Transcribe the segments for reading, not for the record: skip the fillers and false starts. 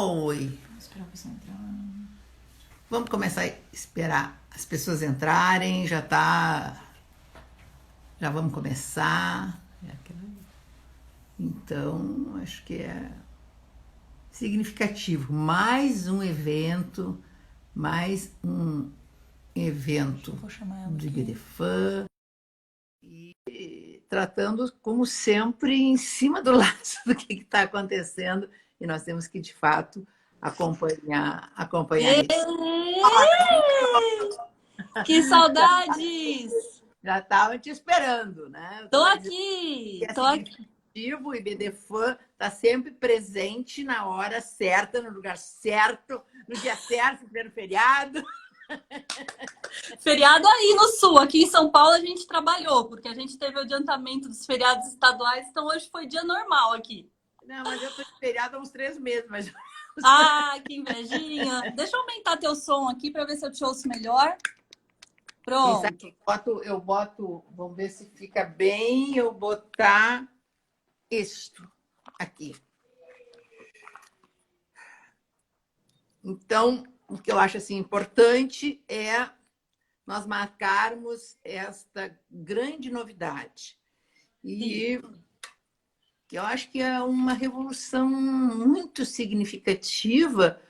Oi, Vamos esperar a pessoa entrar. vamos começar a esperar as pessoas entrarem. Já vamos começar. Então, acho que é significativo. Mais um evento Vou chamar ela do aqui. IBDFAN, tratando, como sempre, em cima do laço do que está acontecendo, e nós temos que, de fato, acompanhar isso. Que saudades! Já estava te esperando, né? Tô Estava dizendo que aqui, é tô aqui. significativo, o IBDFAN está sempre presente na hora certa, no lugar certo, no dia certo, no feriado. Feriado aí no sul, aqui em São Paulo a gente trabalhou, porque a gente teve o adiantamento dos feriados estaduais, então hoje foi dia normal aqui. Não, mas eu estou de feriado há uns 3 meses, mas... Ah, que invejinha! Deixa eu aumentar teu som aqui para ver se eu te ouço melhor. Quem sabe Pronto. eu boto, vamos ver se fica bem, eu botar isto aqui. Então, o que eu acho assim importante é nós marcarmos esta grande novidade. E eu acho que é uma revolução muito significativa,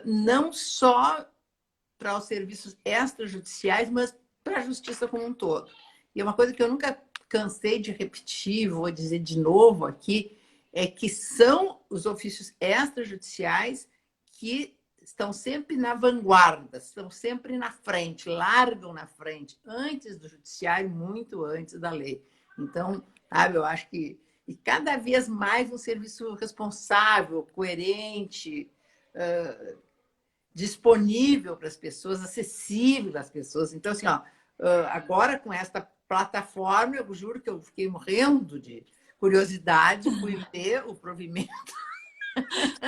não só para os serviços extrajudiciais, mas para a justiça como um todo. E uma coisa que eu nunca cansei de repetir, vou dizer de novo aqui, é que são os ofícios extrajudiciais que estão sempre na vanguarda, estão sempre na frente, largam na frente, antes do judiciário, muito antes da lei. Então, sabe, eu acho que e cada vez mais um serviço responsável, coerente, disponível para as pessoas, acessível às pessoas. Então, assim, ó, agora com esta plataforma, eu juro que eu fiquei morrendo de curiosidade, fui ver o provimento.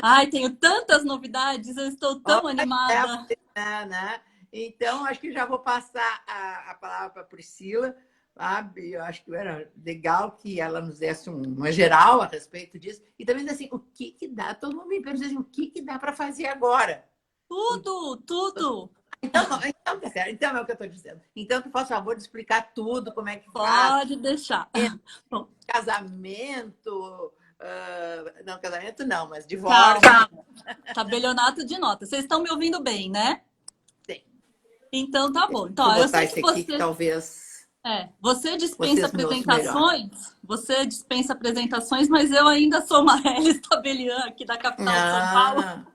Ai, tenho tantas novidades, eu estou tão animada. Né? Então, acho que já vou passar a palavra para a Priscila. Sabe? Eu acho que era legal que ela nos desse uma geral a respeito disso. E também, assim, o que dá? Todo mundo me pergunta assim, o que dá para fazer agora? Tudo, tudo. Então, tá certo. Então é o que eu estou dizendo. Então, tu faz o favor de explicar tudo, como é que faz, Pode deixar. Bom, casamento, não, casamento não, mas divórcio. calma. Tabelionato de notas. Vocês estão me ouvindo bem, né? Tem. Então tá bom. Então, Vou ó, eu botar sei que esse aqui que talvez você dispensa vocês me ouçam melhor. apresentações, mas eu ainda sou uma Hélice Tabelian aqui da capital de São Paulo. Ah,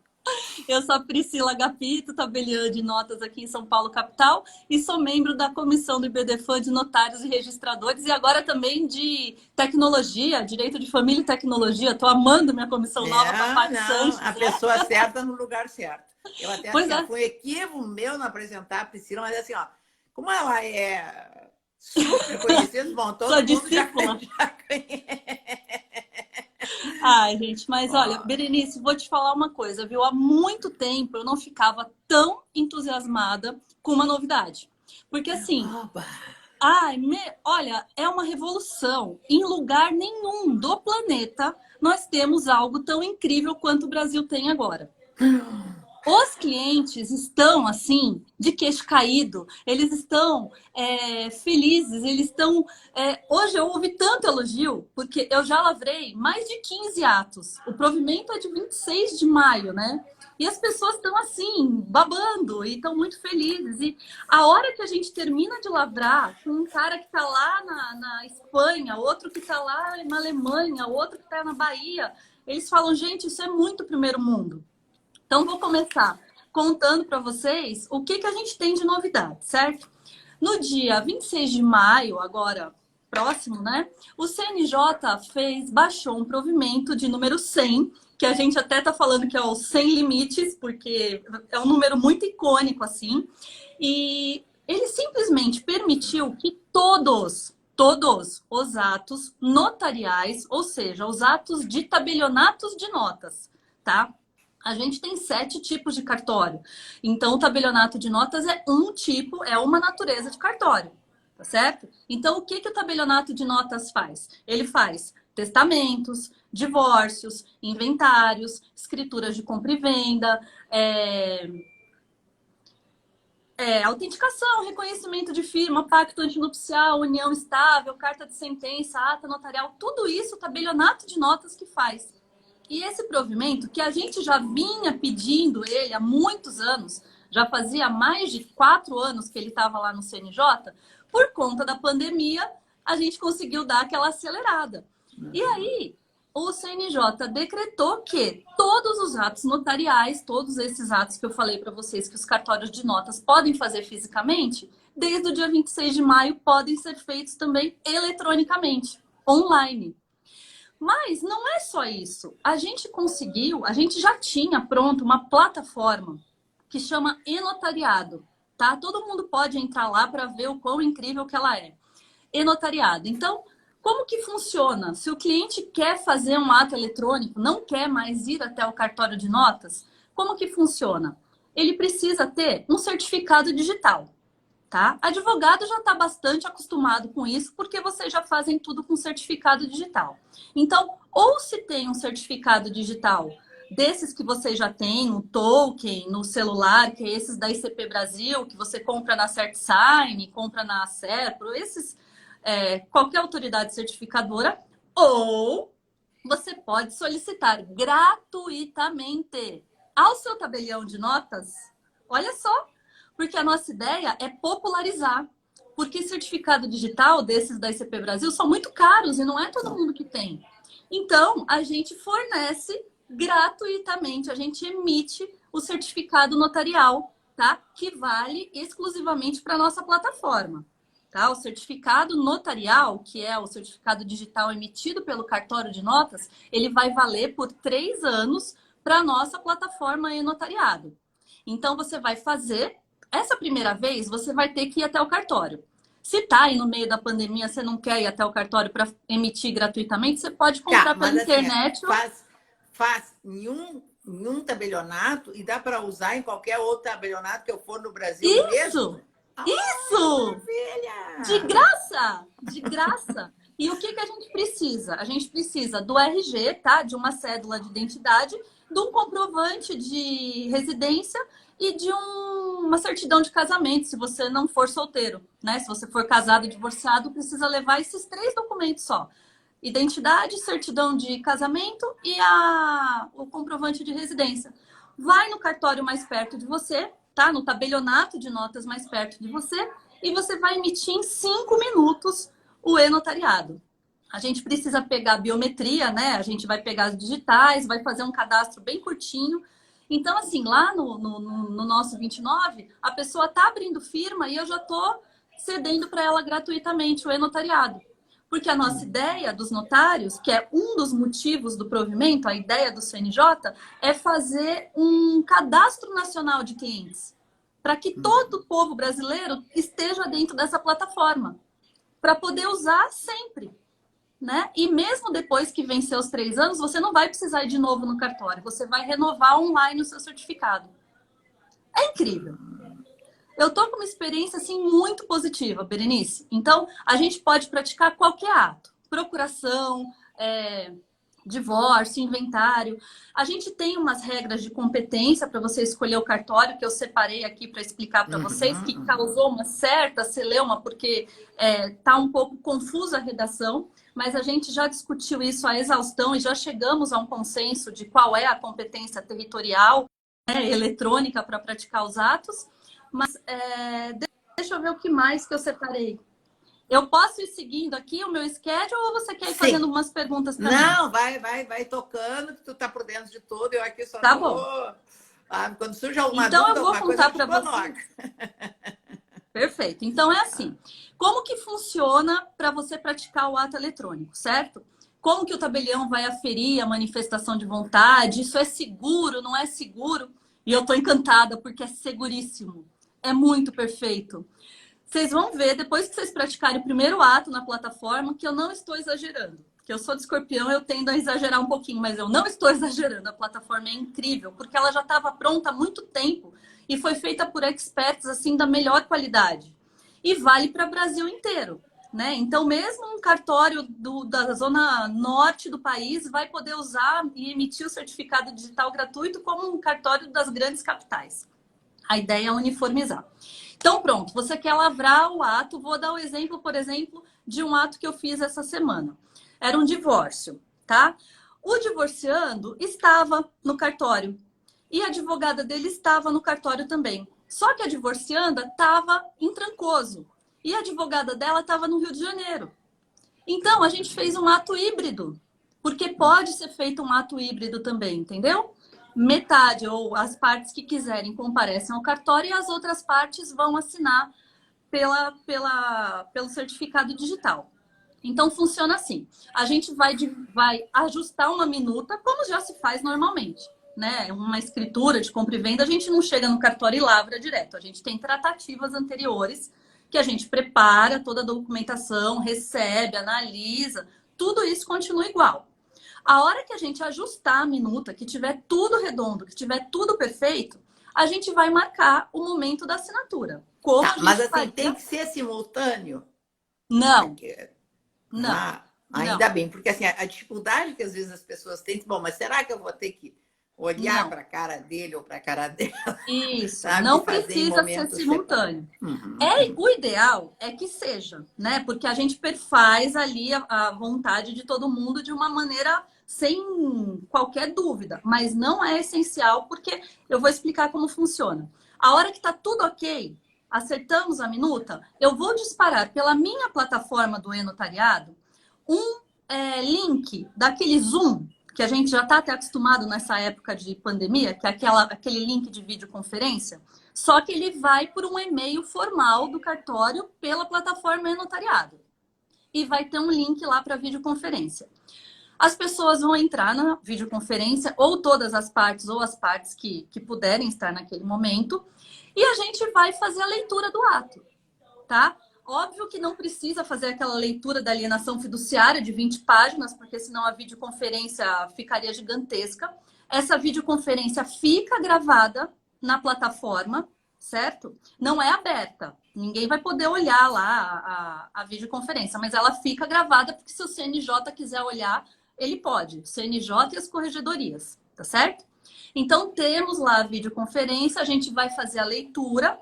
Eu sou a Priscila Agapito, tabeliã de notas aqui em São Paulo, capital, e sou membro da comissão do IBDFAN de notários e registradores, e agora também de tecnologia, direito de família e tecnologia. Estou amando minha comissão nova com a Paty não, a Sanches. pessoa certa no lugar certo. Eu até Pois assim, ó, é, foi um equívoco meu não apresentar a Priscila, mas assim, ó, como ela é super conhecida, bom, sua todo mundo já, discípula. já conhece. Ai, gente, mas olha, Berenice, vou te falar uma coisa, viu? Há muito tempo eu não ficava tão entusiasmada com uma novidade. Porque assim, Oba. olha, é uma revolução. Em lugar nenhum do planeta nós temos algo tão incrível quanto o Brasil tem agora. Os clientes estão assim, de queixo caído, eles estão felizes, eles estão. Hoje eu ouvi tanto elogio, porque eu já lavrei mais de 15 atos. O provimento é de 26 de maio, né? E as pessoas estão assim, babando e estão muito felizes. E a hora que a gente termina de lavrar, com um cara que está lá na Espanha, outro que está lá na Alemanha, outro que está na Bahia, eles falam, gente, isso é muito primeiro mundo. Então, vou começar contando para vocês o que a gente tem de novidade, certo? No dia 26 de maio, agora próximo, né? O CNJ baixou um provimento de número 100, que a gente até tá falando que é o sem limites, porque é um número muito icônico, assim. E ele simplesmente permitiu que todos os atos notariais, ou seja, os atos de tabelionatos de notas, tá? A gente tem 7 tipos de cartório. Então, o tabelionato de notas é um tipo, é uma natureza de cartório, tá certo? Então, o que o tabelionato de notas faz? Ele faz testamentos, divórcios, inventários, escrituras de compra e venda, autenticação, reconhecimento de firma, pacto antinupcial, união estável, carta de sentença, ata notarial, tudo isso o tabelionato de notas que faz. E esse provimento, que a gente já vinha pedindo ele há muitos anos, já fazia mais de 4 anos que ele estava lá no CNJ, por conta da pandemia, a gente conseguiu dar aquela acelerada. E aí, o CNJ decretou que todos os atos notariais, todos esses atos que eu falei para vocês que os cartórios de notas podem fazer fisicamente, desde o dia 26 de maio podem ser feitos também eletronicamente, online. Mas não é só isso. A gente já tinha pronto uma plataforma que chama e-notariado, tá? Todo mundo pode entrar lá para ver o quão incrível que ela é. E-notariado. Então, como que funciona? Se o cliente quer fazer um ato eletrônico, não quer mais ir até o cartório de notas, como que funciona? Ele precisa ter um certificado digital, tá? Advogado já está bastante acostumado com isso, porque vocês já fazem tudo com certificado digital. Então, ou se tem um certificado digital desses que você já tem, no token, no celular, que é esses da ICP Brasil, que você compra na CertSign, compra na Serpro, esses... qualquer autoridade certificadora, ou você pode solicitar gratuitamente ao seu tabelião de notas. Olha só, porque a nossa ideia é popularizar. Porque certificado digital desses da ICP Brasil são muito caros e não é todo mundo que tem. Então, a gente fornece gratuitamente, a gente emite o certificado notarial, tá? Que vale exclusivamente para a nossa plataforma. Tá? O certificado notarial, que é o certificado digital emitido pelo cartório de notas, ele vai valer por 3 anos para a nossa plataforma e-notariado. Então, você vai fazer, essa primeira vez, você vai ter que ir até o cartório. Se tá aí no meio da pandemia, você não quer ir até o cartório para emitir gratuitamente, você pode comprar pela internet. Faz em um tabelionato e dá para usar em qualquer outro tabelionato que eu for no Brasil mesmo? Isso! Maravilha! De graça! De graça! E o que a gente precisa? A gente precisa do RG, tá? De uma cédula de identidade, de um comprovante de residência e de uma certidão de casamento, se você não for solteiro, né? Se você for casado e divorciado, precisa levar esses 3 documentos só. Identidade, certidão de casamento e o comprovante de residência. Vai no cartório mais perto de você, tá? No tabelionato de notas mais perto de você, e você vai emitir em 5 minutos o e-notariado. A gente precisa pegar a biometria, né? A gente vai pegar as digitais, vai fazer um cadastro bem curtinho. Então, assim, lá no nosso 29, a pessoa tá abrindo firma e eu já tô cedendo para ela gratuitamente o e-notariado. Porque a nossa ideia dos notários, que é um dos motivos do provimento, a ideia do CNJ, é fazer um cadastro nacional de clientes, para que todo o povo brasileiro esteja dentro dessa plataforma, para poder usar sempre, né? E mesmo depois que vencer os 3 anos, você não vai precisar ir de novo no cartório, você vai renovar online o seu certificado. É incrível. Eu tô com uma experiência, assim, muito positiva, Berenice. Então, a gente pode praticar qualquer ato. Procuração, divórcio, inventário. A gente tem umas regras de competência para você escolher o cartório, que eu separei aqui para explicar para vocês, que causou uma certa celeuma, porque tá um pouco confusa a redação, mas a gente já discutiu isso à exaustão e já chegamos a um consenso de qual é a competência territorial, né, eletrônica para praticar os atos. Mas deixa eu ver o que mais que eu separei. Eu posso ir seguindo aqui o meu schedule ou você quer ir fazendo umas perguntas para mim? Não, vai tocando, que tu tá por dentro de tudo. Eu aqui só tá tô... bom. Quando surge alguma então, dúvida, eu vou contar para você. Perfeito. Então, é assim. Como que funciona para você praticar o ato eletrônico, certo? Como que o tabelião vai aferir a manifestação de vontade? Isso é seguro, não é seguro? E eu tô encantada, porque é seguríssimo. É muito perfeito. Vocês vão ver, depois que vocês praticarem o primeiro ato na plataforma, que eu não estou exagerando. Que eu sou de Escorpião, eu tendo a exagerar um pouquinho, mas eu não estou exagerando. A plataforma é incrível, porque ela já estava pronta há muito tempo e foi feita por experts assim da melhor qualidade. E vale para o Brasil inteiro. né? Então, mesmo um cartório da zona norte do país vai poder usar e emitir o certificado digital gratuito como um cartório das grandes capitais. A ideia é uniformizar. Então, pronto, você quer lavrar o ato. Vou dar o exemplo, por exemplo, de um ato que eu fiz essa semana. Era um divórcio, tá? O divorciando estava no cartório e a advogada dele estava no cartório também. Só que a divorcianda estava em Trancoso e a advogada dela estava no Rio de Janeiro. Então, a gente fez um ato híbrido, porque pode ser feito um ato híbrido também, entendeu? Metade ou as partes que quiserem comparecem ao cartório e as outras partes vão assinar pelo certificado digital. Então, funciona assim. A gente vai ajustar uma minuta, como já se faz normalmente, né? Uma escritura de compra e venda, a gente não chega no cartório e lavra direto. A gente tem tratativas anteriores que a gente prepara toda a documentação, recebe, analisa. Tudo isso continua igual. A hora que a gente ajustar a minuta, que tiver tudo redondo, que tiver tudo perfeito, a gente vai marcar o momento da assinatura. Como a gente Mas assim, faria... tem que ser simultâneo? Não. Porque... Não. Ainda não. bem, porque assim, a dificuldade que às vezes as pessoas têm, bom, mas será que eu vou ter que olhar para a cara dele ou para a cara dela? Isso, sabe? não Fazer precisa ser simultâneo. Uhum. O ideal é que seja, né? Porque a gente perfaz ali a vontade de todo mundo de uma maneira sem qualquer dúvida, mas não é essencial, porque eu vou explicar como funciona. A hora que está tudo ok, acertamos a minuta, eu vou disparar pela minha plataforma do e-notariado um link daquele Zoom, que a gente já está até acostumado nessa época de pandemia, que é aquele link de videoconferência, só que ele vai por um e-mail formal do cartório pela plataforma e-notariado. E vai ter um link lá para videoconferência. As pessoas vão entrar na videoconferência, ou todas as partes, ou as partes que puderem estar naquele momento, e a gente vai fazer a leitura do ato, tá? Óbvio que não precisa fazer aquela leitura da alienação fiduciária de 20 páginas, porque senão a videoconferência ficaria gigantesca. Essa videoconferência fica gravada na plataforma, certo? Não é aberta. Ninguém vai poder olhar lá a videoconferência, mas ela fica gravada, porque se o CNJ quiser olhar, ele pode. O CNJ e as corregedorias, tá certo? Então, temos lá a videoconferência, a gente vai fazer a leitura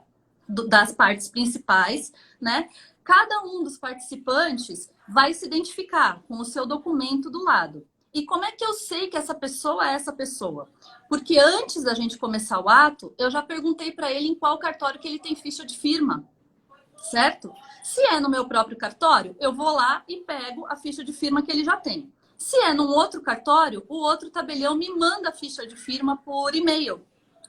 das partes principais, né? Cada um dos participantes vai se identificar com o seu documento do lado. E como é que eu sei que essa pessoa é essa pessoa? Porque antes da gente começar o ato, eu já perguntei para ele em qual cartório que ele tem ficha de firma, certo? Se é no meu próprio cartório, eu vou lá e pego a ficha de firma que ele já tem. Se é num outro cartório, o outro tabelião me manda a ficha de firma por e-mail,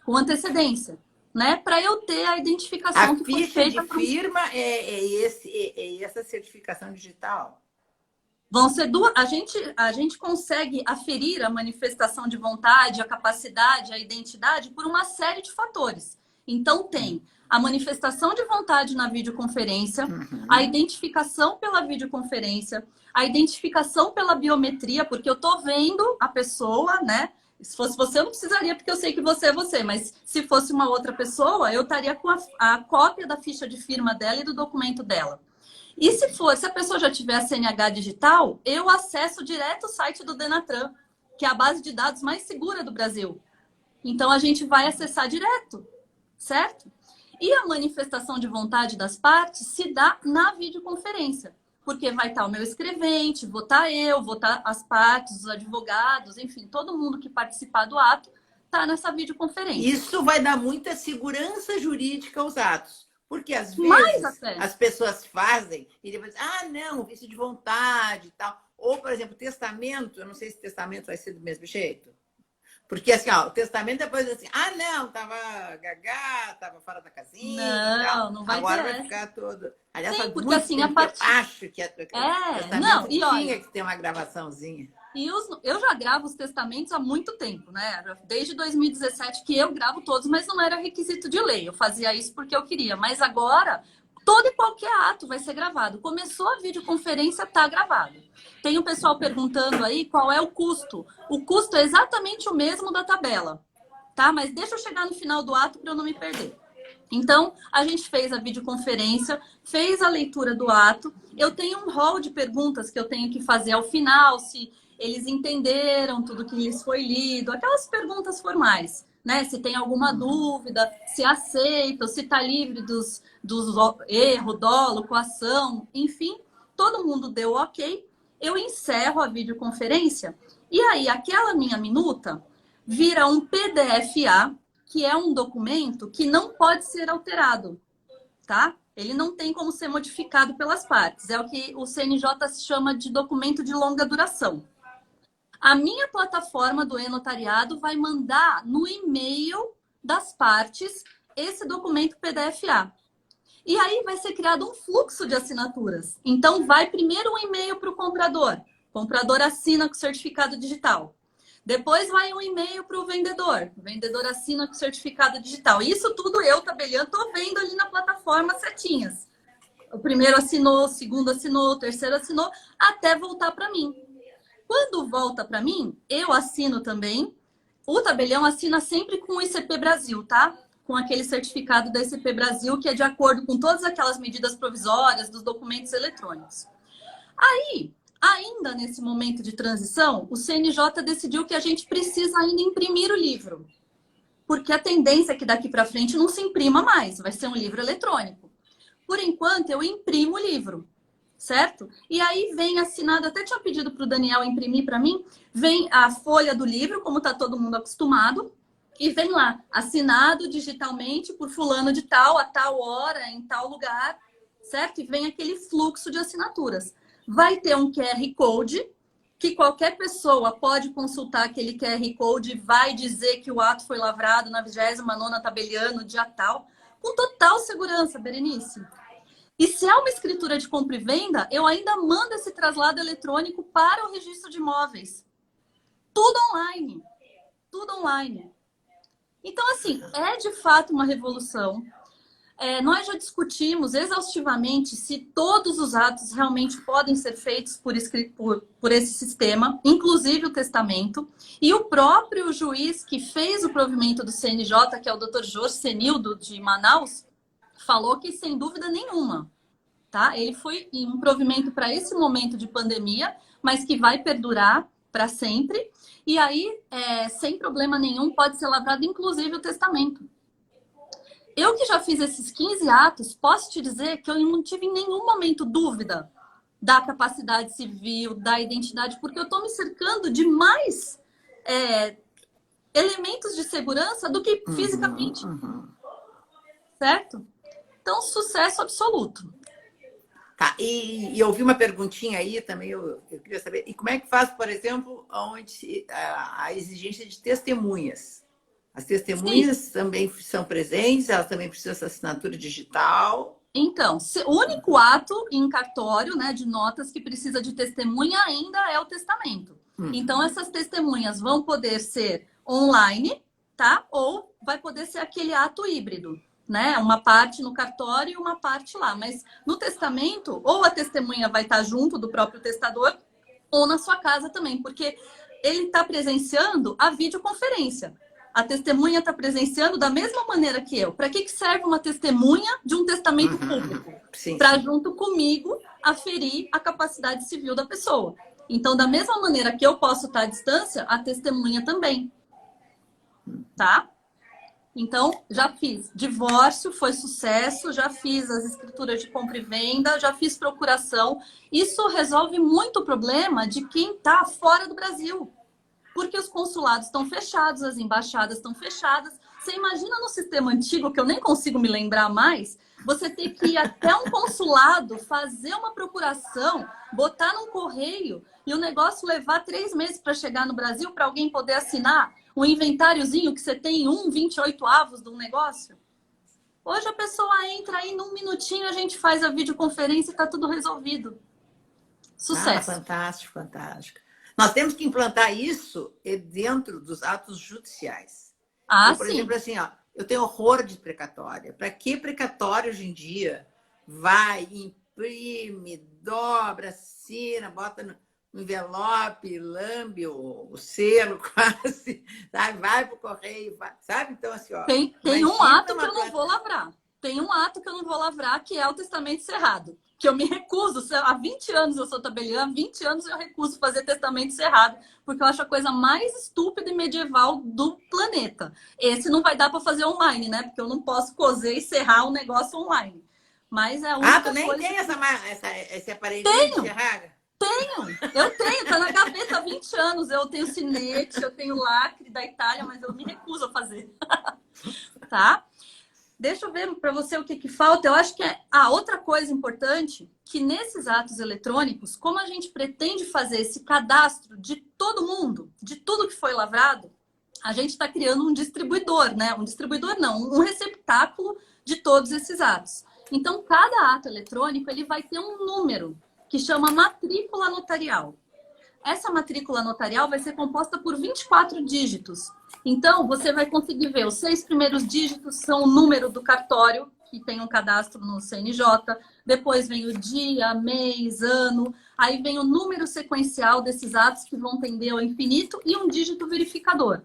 com antecedência, né? Para eu ter a identificação que foi feita. A ficha de firma é essa certificação digital? Vão ser duas. A gente consegue aferir a manifestação de vontade, a capacidade, a identidade por uma série de fatores. Então, tem a manifestação de vontade na videoconferência, a identificação pela videoconferência, a identificação pela biometria, porque eu tô vendo a pessoa, né? Se fosse você, eu não precisaria, porque eu sei que você é você. Mas se fosse uma outra pessoa, eu estaria com a cópia da ficha de firma dela e do documento dela. E se a pessoa já tiver a CNH digital, eu acesso direto o site do Denatran, que é a base de dados mais segura do Brasil. Então, a gente vai acessar direto, certo? E a manifestação de vontade das partes se dá na videoconferência, porque vai estar o meu escrevente, vou estar eu, vou estar as partes, os advogados, enfim, todo mundo que participar do ato está nessa videoconferência. Isso vai dar muita segurança jurídica aos atos. Porque às vezes as pessoas fazem e depois, não, vício de vontade e tal. Ou, por exemplo, testamento, eu não sei se testamento vai ser do mesmo jeito. Porque assim, o testamento depois assim, não, tava gagá, tava fora da casinha. Não vai agora ter. Vai ficar todo. Aliás, sim, porque assim, a partir... eu acho que testamento tinha que ter uma gravaçãozinha. E eu já gravo os testamentos há muito tempo, né? Desde 2017 que eu gravo todos, mas não era requisito de lei. Eu fazia isso porque eu queria. Mas agora, todo e qualquer ato vai ser gravado. Começou a videoconferência, tá gravado. Tem o pessoal perguntando aí qual é o custo. O custo é exatamente o mesmo da tabela, tá? Mas deixa eu chegar no final do ato para eu não me perder. Então, a gente fez a videoconferência, fez a leitura do ato. Eu tenho um rol de perguntas que eu tenho que fazer ao final, se eles entenderam tudo que lhes foi lido, aquelas perguntas formais, né? Se tem alguma dúvida, se aceitam, se está livre dos erro, dolo, coação, enfim, todo mundo deu ok. Eu encerro a videoconferência e aí aquela minha minuta vira um PDF-A, que é um documento que não pode ser alterado, tá? Ele não tem como ser modificado pelas partes. É o que o CNJ chama de documento de longa duração. A minha plataforma do e-notariado vai mandar no e-mail das partes esse documento PDF-A. E aí vai ser criado um fluxo de assinaturas. Então, vai primeiro um e-mail para o comprador. O comprador assina com certificado digital. Depois vai um e-mail para o vendedor. O vendedor assina com certificado digital. Isso tudo eu, tabeliando, estou vendo ali na plataforma setinhas. O primeiro assinou, o segundo assinou, o terceiro assinou, até voltar para mim. Quando volta para mim, eu assino também. O tabelião assina sempre com o ICP Brasil, tá? Com aquele certificado da ICP Brasil, que é de acordo com todas aquelas medidas provisórias dos documentos eletrônicos. Aí, ainda nesse momento de transição, o CNJ decidiu que a gente precisa ainda imprimir o livro. Porque a tendência é que daqui para frente não se imprima mais, vai ser um livro eletrônico. Por enquanto, eu imprimo o livro, certo? E aí vem assinado, até tinha pedido para o Daniel imprimir para mim, vem a folha do livro, como está todo mundo acostumado, e vem lá, assinado digitalmente por fulano de tal, a tal hora, em tal lugar, certo? E vem aquele fluxo de assinaturas. Vai ter um QR Code, que qualquer pessoa pode consultar aquele QR Code, vai dizer que o ato foi lavrado na 29ª tabelião, dia tal, com total segurança, Berenice. E se é uma escritura de compra e venda, eu ainda mando esse traslado eletrônico para o registro de imóveis. Tudo online. Tudo online. Então, assim, é de fato uma revolução. Nós já discutimos exaustivamente se todos os atos realmente podem ser feitos por esse sistema, inclusive o testamento. E o próprio juiz que fez o provimento do CNJ, que é o Dr. Jorge Senildo, de Manaus, falou que, sem dúvida nenhuma, tá? Ele foi um provimento para esse momento de pandemia, mas que vai perdurar para sempre. E aí, sem problema nenhum, pode ser lavrado, inclusive, o testamento. Eu que já fiz esses 15 atos, posso te dizer que eu não tive em nenhum momento dúvida da capacidade civil, da identidade, porque eu estou me cercando de mais elementos de segurança do que fisicamente. Certo? Então, sucesso absoluto. Tá, e eu ouvi uma perguntinha aí também, eu queria saber, e como é que faz, por exemplo, onde a exigência de testemunhas? As testemunhas Sim. também são presentes, elas também precisam dessa assinatura digital? Então, o único ato em cartório, né, de notas que precisa de testemunha ainda é o testamento. Então, essas testemunhas vão poder ser online, tá? Ou vai poder ser aquele ato híbrido, né? Uma parte no cartório e uma parte lá. Mas no testamento, ou a testemunha vai estar junto do próprio testador, ou na sua casa também, porque ele está presenciando a videoconferência. A testemunha está presenciando da mesma maneira que eu. Para que serve uma testemunha de um testamento público? Para, junto comigo, aferir a capacidade civil da pessoa. Então, da mesma maneira que eu posso estar à distância, a testemunha também. Tá? Então, já fiz divórcio, foi sucesso, já fiz as escrituras de compra e venda, já fiz procuração. Isso resolve muito o problema de quem está fora do Brasil. Porque os consulados estão fechados, as embaixadas estão fechadas. Você imagina no sistema antigo, que eu nem consigo me lembrar mais, você ter que ir até um consulado, fazer uma procuração, botar num correio e o negócio levar 3 meses para chegar no Brasil para alguém poder assinar um inventáriozinho que você tem 1/28 de um negócio. Hoje a pessoa entra aí num minutinho, a gente faz a videoconferência e está tudo resolvido. Sucesso. Fantástico, fantástico. Nós temos que implantar isso dentro dos atos judiciais. Por sim. exemplo, assim, ó, eu tenho horror de precatória. Para que precatória hoje em dia vai, imprime, dobra, assina, bota no envelope, lambe o selo quase, sabe? Vai para o correio, sabe? Então, assim, ó. Tem um ato que eu não vou lavrar. tem um ato que eu não vou lavrar, que é o testamento cerrado. Que eu me recuso. Há 20 anos eu sou tabeliã, há 20 anos eu recuso fazer testamento cerrado, porque eu acho a coisa mais estúpida e medieval do planeta. Esse não vai dar para fazer online, né? Porque eu não posso coser e serrar um negócio online. Mas é a única tu nem coisa tem esse aparelho de Tenho! serrar? Eu tenho, tá na gaveta há 20 anos. Eu tenho cinete, eu tenho lacre da Itália, mas eu me recuso a fazer. Tá? Deixa eu ver para você o que falta. Eu acho que outra coisa importante, que nesses atos eletrônicos, como a gente pretende fazer esse cadastro de todo mundo, de tudo que foi lavrado, a gente está criando um distribuidor, né? Um distribuidor não, um receptáculo de todos esses atos. Então, cada ato eletrônico ele vai ter um número que chama matrícula notarial. Essa matrícula notarial vai ser composta por 24 dígitos. Então, você vai conseguir ver os 6 primeiros dígitos são o número do cartório, que tem um cadastro no CNJ. Depois vem o dia, mês, ano. Aí vem o número sequencial desses atos que vão tender ao infinito e um dígito verificador.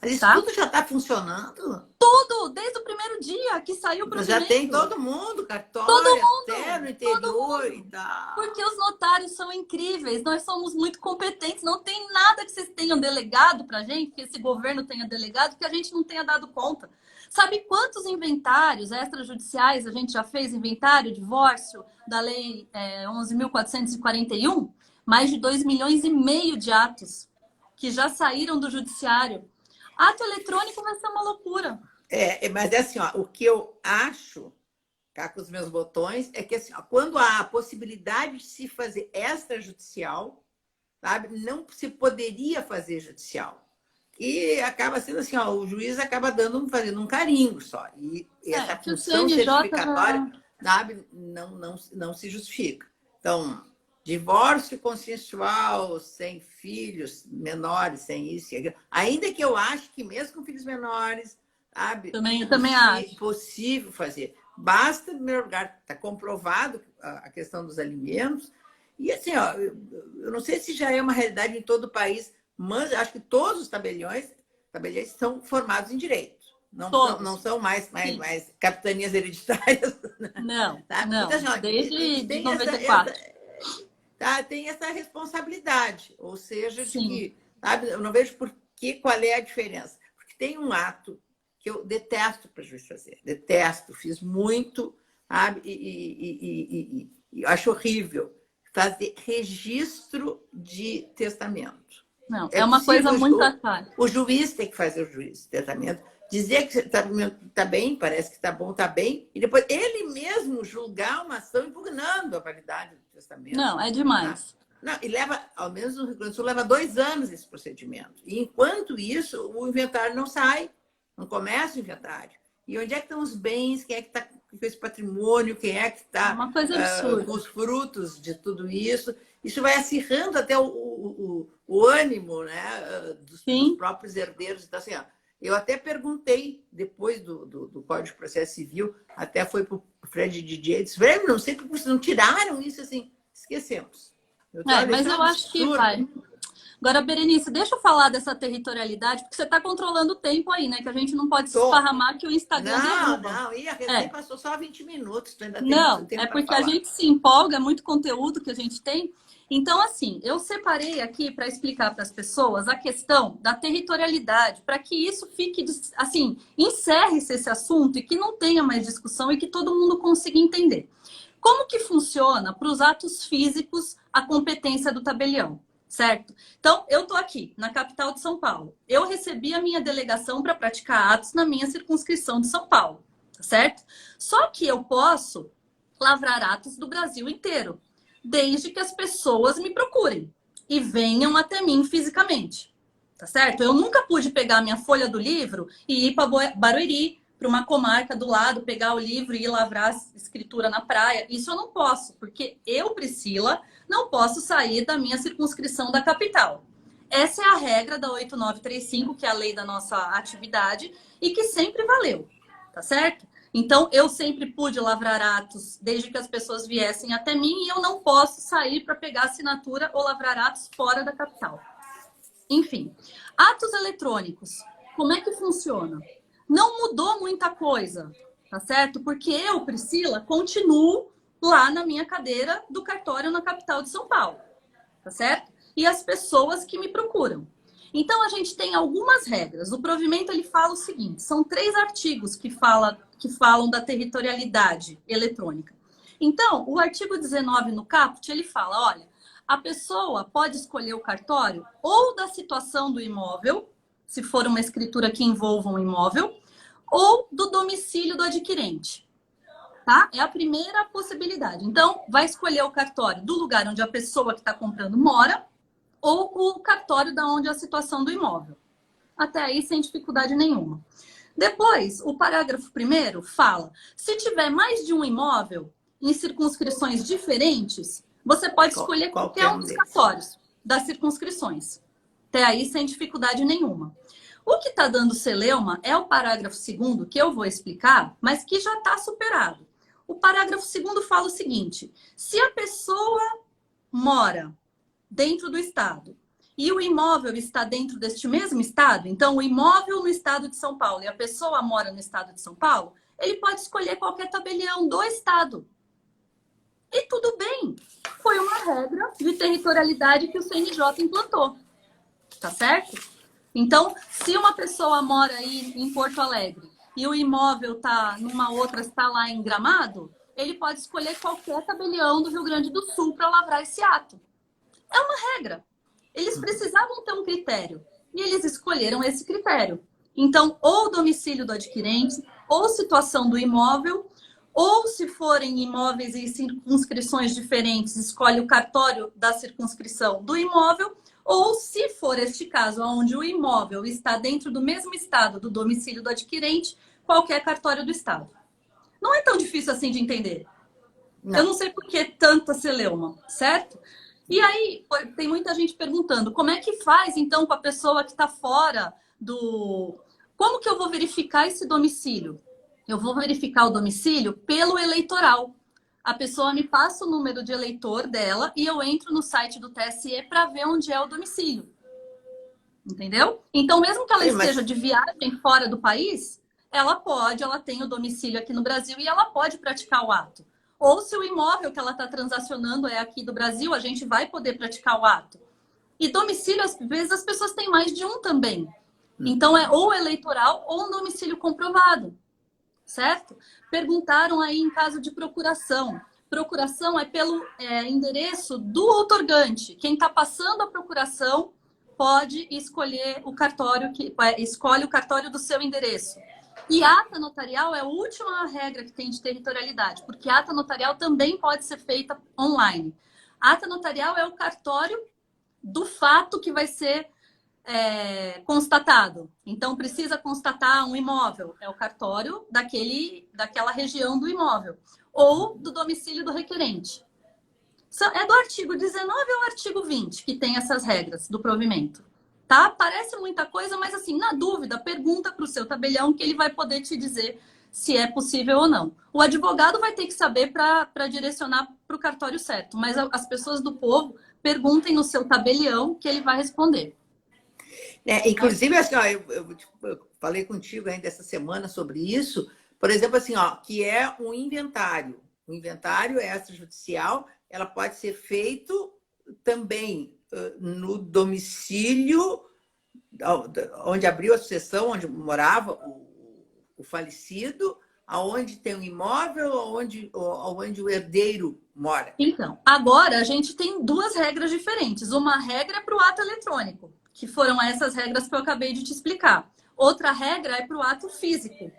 Mas isso tá? tudo já está funcionando? Tudo, desde o primeiro dia que saiu o provimento. Já tem todo mundo, cartório, todo mundo, até no interior e tal. Porque os notários são incríveis, nós somos muito competentes, não tem nada que vocês tenham delegado pra gente, que esse governo tenha delegado, que a gente não tenha dado conta. Sabe quantos inventários extrajudiciais a gente já fez? Inventário, divórcio, da lei 11.441? Mais de 2,5 milhões de atos que já saíram do judiciário. Ato eletrônico vai ser uma loucura. Mas é assim, ó, o que eu acho, cá com os meus botões, é que assim, ó, quando há a possibilidade de se fazer extrajudicial, sabe, não se poderia fazer judicial. E acaba sendo assim, ó, o juiz acaba fazendo um carimbo só. E essa função certificatória, sabe, não se justifica. Então, divórcio consensual, sem filhos menores, sem isso e aquilo. Ainda que eu acho que mesmo com filhos menores, sabe? Eu também acho. É possível fazer. Basta, em primeiro lugar, está comprovado a questão dos alimentos. E assim, ó, eu não sei se já é uma realidade em todo o país, mas acho que todos os tabeliões são formados em direito. Não são mais capitanias hereditárias. Não, tá? não. Então, assim, ó, desde 94. Tem essa responsabilidade. Ou seja, de que, sabe, eu não vejo qual é a diferença. Porque tem um ato que eu detesto para juiz fazer. Detesto, fiz muito, sabe? E acho horrível fazer registro de testamento. Não, é uma coisa muito atalho. O juiz tem que fazer o juiz de testamento, dizer que o testamento está bem, parece que está bom, está bem, e depois ele mesmo julgar uma ação impugnando a validade do testamento. Não, é demais. Tá? Não, e leva, ao menos no Rio Grande do Sul, leva 2 anos esse procedimento. E enquanto isso, o inventário não sai. Não começa o inventário. E onde é que estão os bens? Quem é que está com esse patrimônio? Quem é que está com os frutos de tudo isso? Isso vai acirrando até o ânimo, né, dos próprios herdeiros. Então, assim, ó, eu até perguntei, depois do Código de Processo Civil, até foi para o Fred DJ, disse, Fred, não sei porque vocês não tiraram isso, assim, esquecemos. Mas eu acho que vai. Agora, Berenice, deixa eu falar dessa territorialidade, porque você está controlando o tempo aí, né? Que a gente não pode se esparramar que o Instagram derruba. Não, e a resenha passou só 20 minutos. Tu ainda tem não, tempo é porque falar. A gente se empolga, é muito conteúdo que a gente tem. Então, assim, eu separei aqui para explicar para as pessoas a questão da territorialidade, para que isso fique, assim, encerre-se esse assunto e que não tenha mais discussão e que todo mundo consiga entender. Como que funciona para os atos físicos a competência do tabelião? Certo? Então, eu estou aqui, na capital de São Paulo. Eu recebi a minha delegação para praticar atos na minha circunscrição de São Paulo, tá certo? Só que eu posso lavrar atos do Brasil inteiro, desde que as pessoas me procurem e venham até mim fisicamente, tá certo? Eu nunca pude pegar minha folha do livro e ir para Barueri, para uma comarca do lado, pegar o livro e ir lavrar a escritura na praia. Isso eu não posso, porque eu, Priscila, não posso sair da minha circunscrição da capital. Essa é a regra da 8935, que é a lei da nossa atividade, e que sempre valeu, tá certo? Então, eu sempre pude lavrar atos desde que as pessoas viessem até mim e eu não posso sair para pegar assinatura ou lavrar atos fora da capital. Enfim, atos eletrônicos, como é que funciona? Não mudou muita coisa. tá certo? Porque eu, Priscila, continuo lá na minha cadeira do cartório na capital de São Paulo, tá certo? E as pessoas que me procuram. Então, a gente tem algumas regras. O provimento, ele fala o seguinte, são 3 artigos que falam da territorialidade eletrônica. Então, o artigo 19 no caput, ele fala, olha, a pessoa pode escolher o cartório ou da situação do imóvel, se for uma escritura que envolva um imóvel, ou do domicílio do adquirente. Tá? É a primeira possibilidade. Então, vai escolher o cartório do lugar onde a pessoa que está comprando mora ou o cartório da onde é a situação do imóvel. Até aí, sem dificuldade nenhuma. Depois, o parágrafo 1º fala, se tiver mais de um imóvel em circunscrições diferentes, você pode escolher qualquer um dos cartórios das circunscrições. Até aí, sem dificuldade nenhuma. O que está dando celeuma é o parágrafo 2º, que eu vou explicar, mas que já está superado. O parágrafo 2º fala o seguinte, se a pessoa mora dentro do estado e o imóvel está dentro deste mesmo estado, então o imóvel no estado de São Paulo e a pessoa mora no estado de São Paulo, ele pode escolher qualquer tabelião do estado. E tudo bem, foi uma regra de territorialidade que o CNJ implantou, tá certo? Então, se uma pessoa mora aí em Porto Alegre e o imóvel está numa outra, está lá em Gramado, ele pode escolher qualquer tabelião do Rio Grande do Sul para lavrar esse ato. É uma regra. Eles precisavam ter um critério e eles escolheram esse critério. Então, ou domicílio do adquirente, ou situação do imóvel, ou se forem imóveis em circunscrições diferentes, escolhe o cartório da circunscrição do imóvel, ou se for este caso, onde o imóvel está dentro do mesmo estado do domicílio do adquirente, qualquer cartório do estado. Não é tão difícil assim de entender. Não. Eu não sei por que tanta celeuma, certo? E aí, tem muita gente perguntando, como é que faz, então, com a pessoa que está fora do... Como que eu vou verificar esse domicílio? Eu vou verificar o domicílio pelo eleitoral. A pessoa me passa o número de eleitor dela e eu entro no site do TSE para ver onde é o domicílio. Entendeu? Então, mesmo que ela esteja de viagem fora do país, ela tem o domicílio aqui no Brasil e ela pode praticar o ato. Ou se o imóvel que ela está transacionando é aqui do Brasil, a gente vai poder praticar o ato. E domicílio, às vezes, as pessoas têm mais de um também. Então, é ou eleitoral ou um domicílio comprovado. Certo? Perguntaram aí em caso de procuração. Procuração é pelo endereço do outorgante. Quem está passando a procuração pode escolher o cartório, escolhe o cartório do seu endereço. E ata notarial é a última regra que tem de territorialidade, porque ata notarial também pode ser feita online. Ata notarial é o cartório do fato que vai ser constatado. Então, precisa constatar um imóvel. É o cartório daquela região do imóvel. Ou do domicílio do requerente. É do artigo 19 ao artigo 20 que tem essas regras do provimento. Tá? Parece muita coisa, mas assim, na dúvida, pergunta para o seu tabelião que ele vai poder te dizer se é possível ou não. O advogado vai ter que saber para direcionar para o cartório certo, mas as pessoas do povo perguntem no seu tabelião que ele vai responder. Inclusive, assim, ó, eu falei contigo ainda essa semana sobre isso, por exemplo, assim, ó, que é um inventário. O inventário extrajudicial, ela pode ser feito também no domicílio onde abriu a sucessão, onde morava o falecido, aonde tem um imóvel, onde o herdeiro mora. Então, agora a gente tem 2 regras diferentes. Uma regra é para o ato eletrônico, que foram essas regras que eu acabei de te explicar. Outra regra é para o ato físico,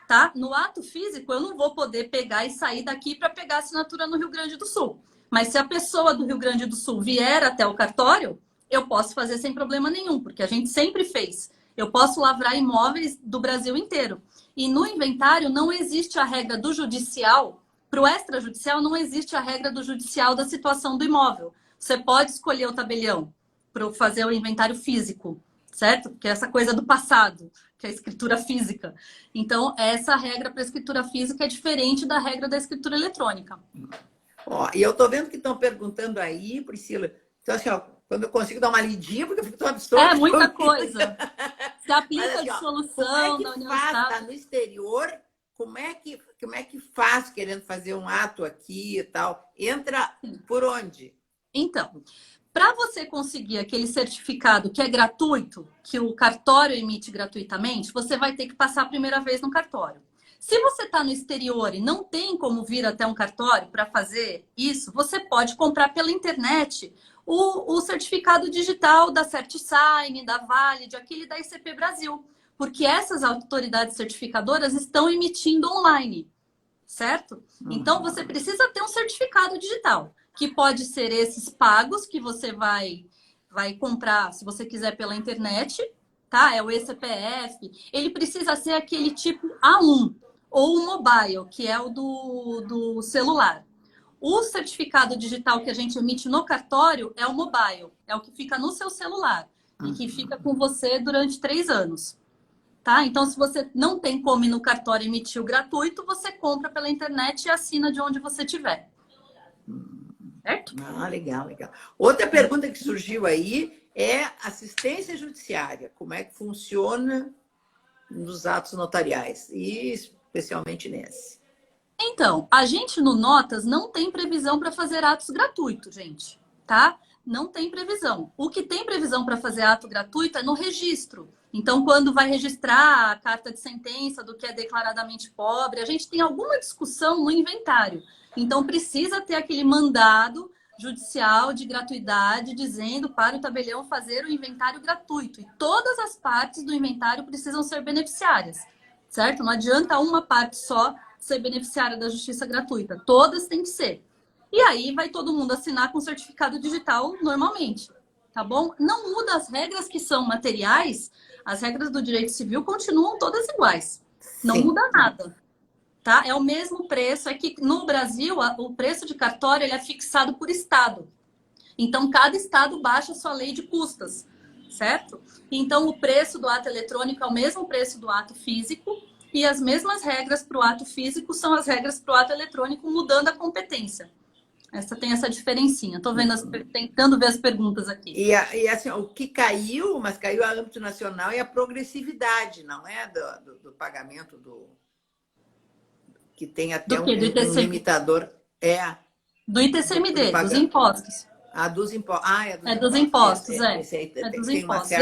tá? No ato físico, eu não vou poder pegar e sair daqui para pegar a assinatura no Rio Grande do Sul. Mas se a pessoa do Rio Grande do Sul vier até o cartório, eu posso fazer sem problema nenhum, porque a gente sempre fez. Eu posso lavrar imóveis do Brasil inteiro. E no inventário não existe a regra do judicial, para o extrajudicial não existe a regra do judicial da situação do imóvel. Você pode escolher o tabelião para fazer o inventário físico, certo? Que é essa coisa do passado, que é a escritura física. Então, essa regra para a escritura física é diferente da regra da escritura eletrônica. E eu estou vendo que estão perguntando aí, Priscila, então assim, ó, quando eu consigo dar uma lidinha, porque eu fico tão absurda. É muita coisa. Se aplica a dissolução da União Estável. Está no exterior como é que faz querendo fazer um ato aqui e tal? Entra por onde? Então, para você conseguir aquele certificado que é gratuito, que o cartório emite gratuitamente, você vai ter que passar a primeira vez no cartório. Se você está no exterior e não tem como vir até um cartório para fazer isso, você pode comprar pela internet o certificado digital da CertSign, da Valid, aquele da ICP Brasil. Porque essas autoridades certificadoras estão emitindo online, certo? Então, você precisa ter um certificado digital, que pode ser esses pagos que você vai comprar, se você quiser, pela internet, tá? É o eCPF. Ele precisa ser aquele tipo A1, ou o mobile, que é o do celular. O certificado digital que a gente emite no cartório é o mobile, é o que fica no seu celular e que fica com você durante 3 anos. Tá? Então, se você não tem como ir no cartório emitir o gratuito, você compra pela internet e assina de onde você estiver. Certo? Ah, legal, legal. Outra pergunta que surgiu aí é assistência judiciária. Como é que funciona nos atos notariais? E especialmente nesse. Então, a gente no Notas não tem previsão para fazer atos gratuitos, gente, tá? Não tem previsão. O que tem previsão para fazer ato gratuito é no registro. Então, quando vai registrar a carta de sentença do que é declaradamente pobre, a gente tem alguma discussão no inventário. Então, precisa ter aquele mandado judicial de gratuidade dizendo para o tabelião fazer o inventário gratuito. E todas as partes do inventário precisam ser beneficiárias, certo? Não adianta uma parte só ser beneficiária da justiça gratuita. Todas têm que ser. E aí vai todo mundo assinar com certificado digital normalmente, tá bom? Não muda as regras que são materiais, as regras do direito civil continuam todas iguais. Não Sim. muda nada, tá? É o mesmo preço, é que no Brasil o preço de cartório ele é fixado por estado. Então cada estado baixa a sua lei de custas, certo? Então o preço do ato eletrônico é o mesmo preço do ato físico e as mesmas regras para o ato físico são as regras para o ato eletrônico, mudando a competência. Tem essa diferencinha. Estou tentando ver as perguntas aqui. E assim, o que caiu, mas caiu a âmbito nacional, é a progressividade, não é? Do pagamento que tem até um limitador. Do ITCMD, dos impostos. Dos impostos. É dos impostos, é dos impostos.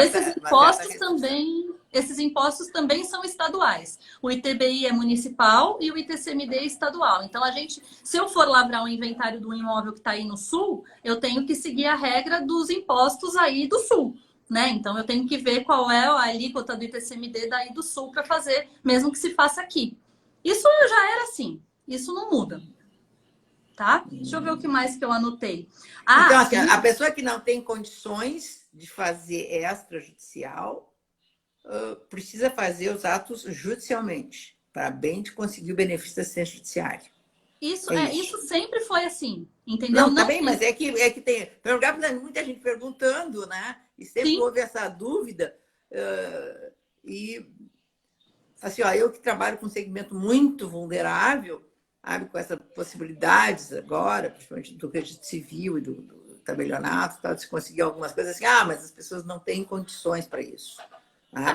Esses impostos também são estaduais. O ITBI é municipal e o ITCMD é estadual. Então, se eu for lavrar um inventário do imóvel que está aí no Sul, eu tenho que seguir a regra dos impostos aí do Sul, né? Então, eu tenho que ver qual é a alíquota do ITCMD daí do Sul para fazer, mesmo que se faça aqui. Isso já era assim, isso não muda. Tá? Deixa eu ver o que mais que eu anotei. Então, assim, a pessoa que não tem condições de fazer extrajudicial precisa fazer os atos judicialmente, para bem de conseguir o benefício da assistência judiciária. Isso sempre foi assim, entendeu? Não, tá bem, mas é que tem... Em primeiro lugar, muita gente perguntando, né? E sempre houve essa dúvida. E, assim, eu que trabalho com um segmento muito vulnerável, com essas possibilidades agora, principalmente do registro civil e do tabelionato, de se conseguir algumas coisas assim, mas as pessoas não têm condições para isso.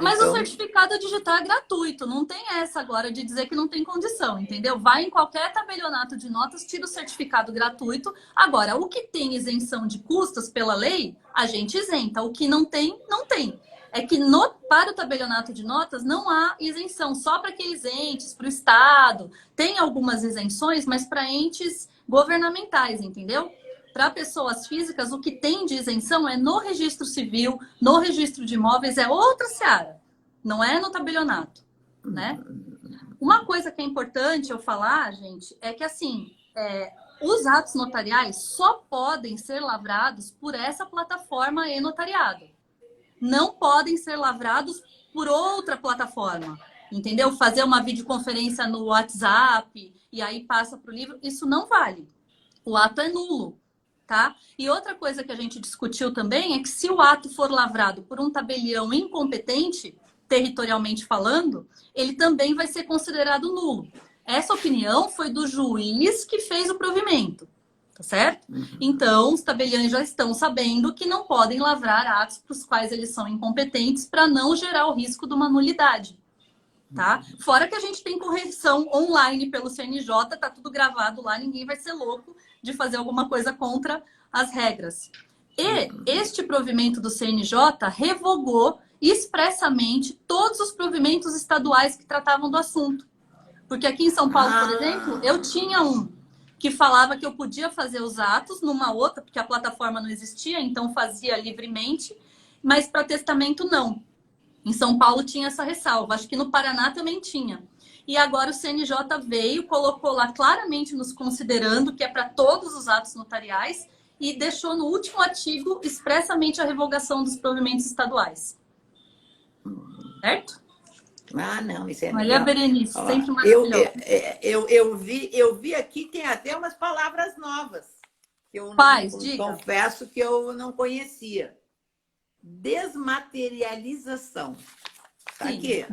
Mas então... o certificado digital é gratuito, não tem essa agora de dizer que não tem condição, entendeu? Vai em qualquer tabelionato de notas, tira o certificado gratuito. Agora, o que tem isenção de custos pela lei, a gente isenta. O que não tem, não tem. É que para o tabelionato de notas não há isenção, só para aqueles entes, para o Estado. Tem algumas isenções, mas para entes governamentais, entendeu? Para pessoas físicas, o que tem de isenção é no registro civil, no registro de imóveis, é outra seara. Não é no tabelionato, né? Uma coisa que é importante eu falar, gente, é que assim, os atos notariais só podem ser lavrados por essa plataforma e-notariado. Não podem ser lavrados por outra plataforma, entendeu? Fazer uma videoconferência no WhatsApp e aí passa para o livro, isso não vale. O ato é nulo. Tá? E outra coisa que a gente discutiu também é que se o ato for lavrado por um tabelião incompetente, territorialmente falando, ele também vai ser considerado nulo. Essa opinião foi do juiz que fez o provimento, tá certo? Então, os tabeliões já estão sabendo que não podem lavrar atos para os quais eles são incompetentes para não gerar o risco de uma nulidade. tá? Fora que a gente tem correção online pelo CNJ, tá tudo gravado lá, ninguém vai ser louco de fazer alguma coisa contra as regras. E este provimento do CNJ revogou expressamente todos os provimentos estaduais que tratavam do assunto. Porque aqui em São Paulo, por exemplo, eu tinha um que falava que eu podia fazer os atos numa outra, porque a plataforma não existia, então fazia livremente, mas para testamento não. Em São Paulo tinha essa ressalva, acho que no Paraná também tinha. E agora o CNJ veio, colocou lá claramente nos considerando que é para todos os atos notariais e deixou no último artigo expressamente a revogação dos provimentos estaduais. Certo? Ah, não, isso é Maria legal. Berenice, Ó, sempre maravilhosa. eu vi aqui, tem até umas palavras novas, que eu Paz, não, diga. confesso que eu não conhecia. Desmaterialização. Tá Sim. aqui.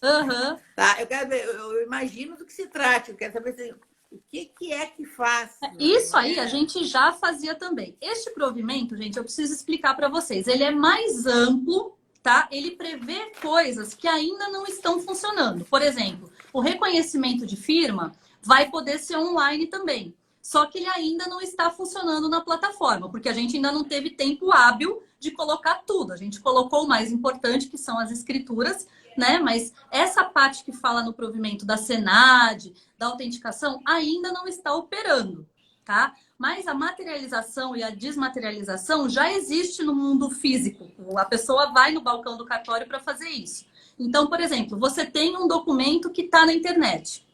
Aham. Tá? Eu quero ver, eu imagino do que se trata, eu quero saber o que é que faz. Isso aí a gente já fazia também. Este provimento, gente, eu preciso explicar para vocês. Ele é mais amplo, tá? Ele prevê coisas que ainda não estão funcionando. Por exemplo, o reconhecimento de firma vai poder ser online também. Só que ele ainda não está funcionando na plataforma, porque a gente ainda não teve tempo hábil de colocar tudo. A gente colocou o mais importante, que são as escrituras, né? Mas essa parte que fala no provimento da SENAD, da autenticação, ainda não está operando, tá? Mas a materialização e a desmaterialização já existe no mundo físico. A pessoa vai no balcão do cartório para fazer isso. Então, por exemplo, você tem um documento que está na internet,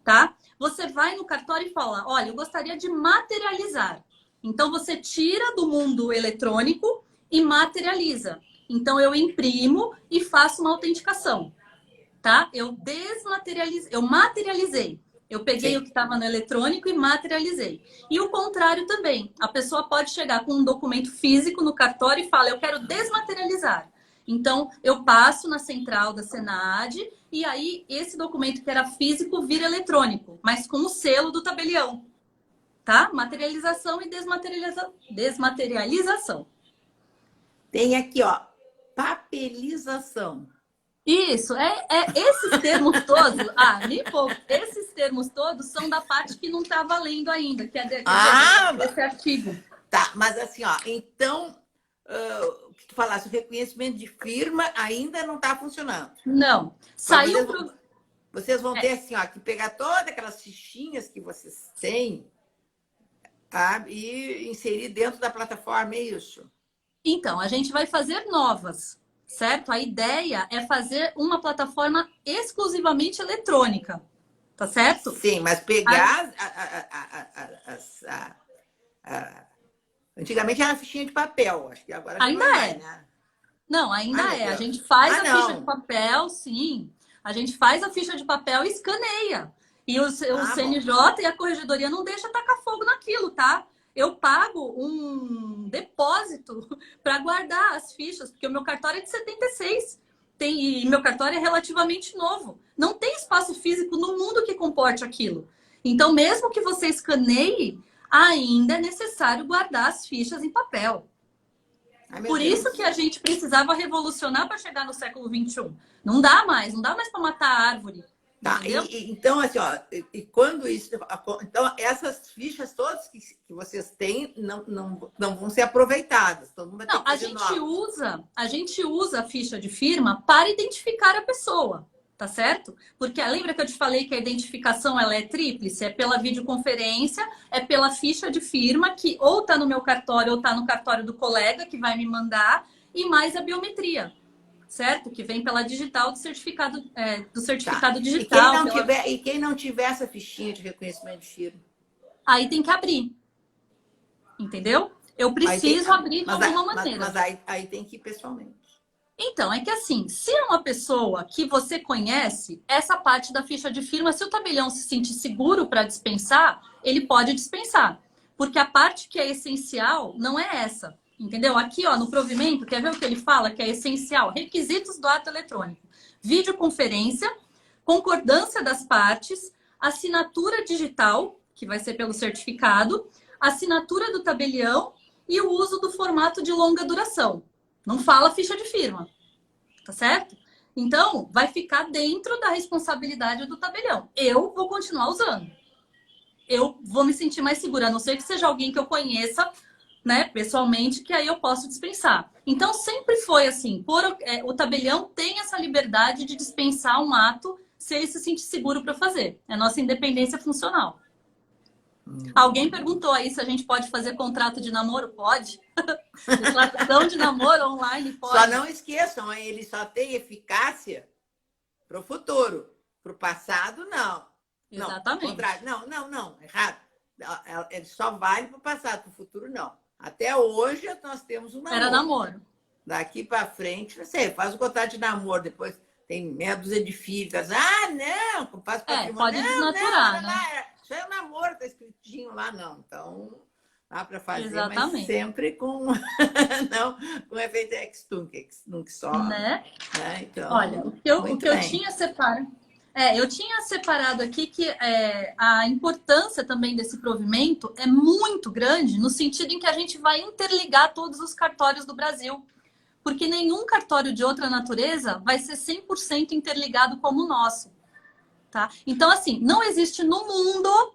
tá? Você vai no cartório e fala, olha, eu gostaria de materializar. Então, você tira do mundo eletrônico e materializa. Então, eu imprimo e faço uma autenticação, tá? Eu materializei. Eu peguei Sim. o que estava no eletrônico e materializei. E o contrário também. A pessoa pode chegar com um documento físico no cartório e fala, eu quero desmaterializar. Então, eu passo na central da SENAD e aí esse documento que era físico vira eletrônico, mas com o selo do tabelião, tá? Materialização e desmaterialização. Tem aqui, ó, papelização. Isso, esses termos todos, me pouco, esses termos todos são da parte que não está valendo ainda, que é desse artigo. Tá, mas assim, ó, então, o que tu falasse, o reconhecimento de firma ainda não está funcionando. Não, saiu vocês vão ter assim, ó, que pegar todas aquelas fichinhas que vocês têm, tá? E inserir dentro da plataforma, é isso? Então, a gente vai fazer novas, certo? A ideia é fazer uma plataforma exclusivamente eletrônica, tá certo? Sim, mas pegar antigamente era fichinha de papel, acho que agora ainda não é. né? Não, ainda é. A gente faz a não. ficha de papel, sim. A gente faz a ficha de papel e escaneia. E o CNJ e a corregedoria não deixa tacar fogo naquilo, tá? Eu pago um depósito para guardar as fichas, porque o meu cartório é de 76. E meu cartório é relativamente novo. Não tem espaço físico no mundo que comporte aquilo. Então, mesmo que você escaneie, ainda é necessário guardar as fichas em papel. Por isso que a gente precisava revolucionar para chegar no século XXI. Não dá mais para matar a árvore. Tá, então, assim, ó, e quando isso. Então, essas fichas todas que vocês têm não vão ser aproveitadas. Todo mundo vai ter não, que a gente usa a ficha de firma para identificar a pessoa, tá certo? Porque lembra que eu te falei que a identificação ela é tríplice? É pela videoconferência, é pela ficha de firma, que ou tá no meu cartório ou tá no cartório do colega que vai me mandar, e mais a biometria. Certo? Que vem pela digital do certificado digital. E quem não tiver essa fichinha de reconhecimento de firma? Aí tem que abrir. Entendeu? Eu preciso abrir de alguma maneira. Mas aí tem que ir pessoalmente. Então, é que assim, se é uma pessoa que você conhece, essa parte da ficha de firma, se o tabelião se sentir seguro para dispensar, ele pode dispensar. Porque a parte que é essencial não é essa. Entendeu? Aqui, ó, no provimento, quer ver o que ele fala que é essencial? Requisitos do ato eletrônico. Videoconferência, concordância das partes, assinatura digital, que vai ser pelo certificado, assinatura do tabelião e o uso do formato de longa duração. Não fala ficha de firma, tá certo? Então, vai ficar dentro da responsabilidade do tabelião. Eu vou continuar usando. Eu vou me sentir mais segura, a não ser que seja alguém que eu conheça, né, pessoalmente, que aí eu posso dispensar. Então, sempre foi assim. O tabelião tem essa liberdade de dispensar um ato se ele se sentir seguro para fazer. É a nossa independência funcional. Alguém perguntou aí se a gente pode fazer contrato de namoro? Pode. Declaração de namoro online? Pode. Só não esqueçam, ele só tem eficácia para o futuro. Para o passado, não. Exatamente. Não, errado. Ele só vale para o passado, para o futuro, não. Até hoje nós temos um namoro. Era namoro. Daqui para frente, não sei, faz o contrato de namoro, depois tem meia dúzia de filhos. Não, faz patrimônio. Pode desnaturar, né? Isso é um namoro, tá escritinho lá, não. Então, dá para fazer, exatamente, mas sempre com não, com efeito ex-nunc só. Né? Então, olha, o que eu tinha separado. Eu tinha separado aqui que a importância também desse provimento é muito grande, no sentido em que a gente vai interligar todos os cartórios do Brasil. Porque nenhum cartório de outra natureza vai ser 100% interligado como o nosso. Tá? Então, assim, não existe no mundo,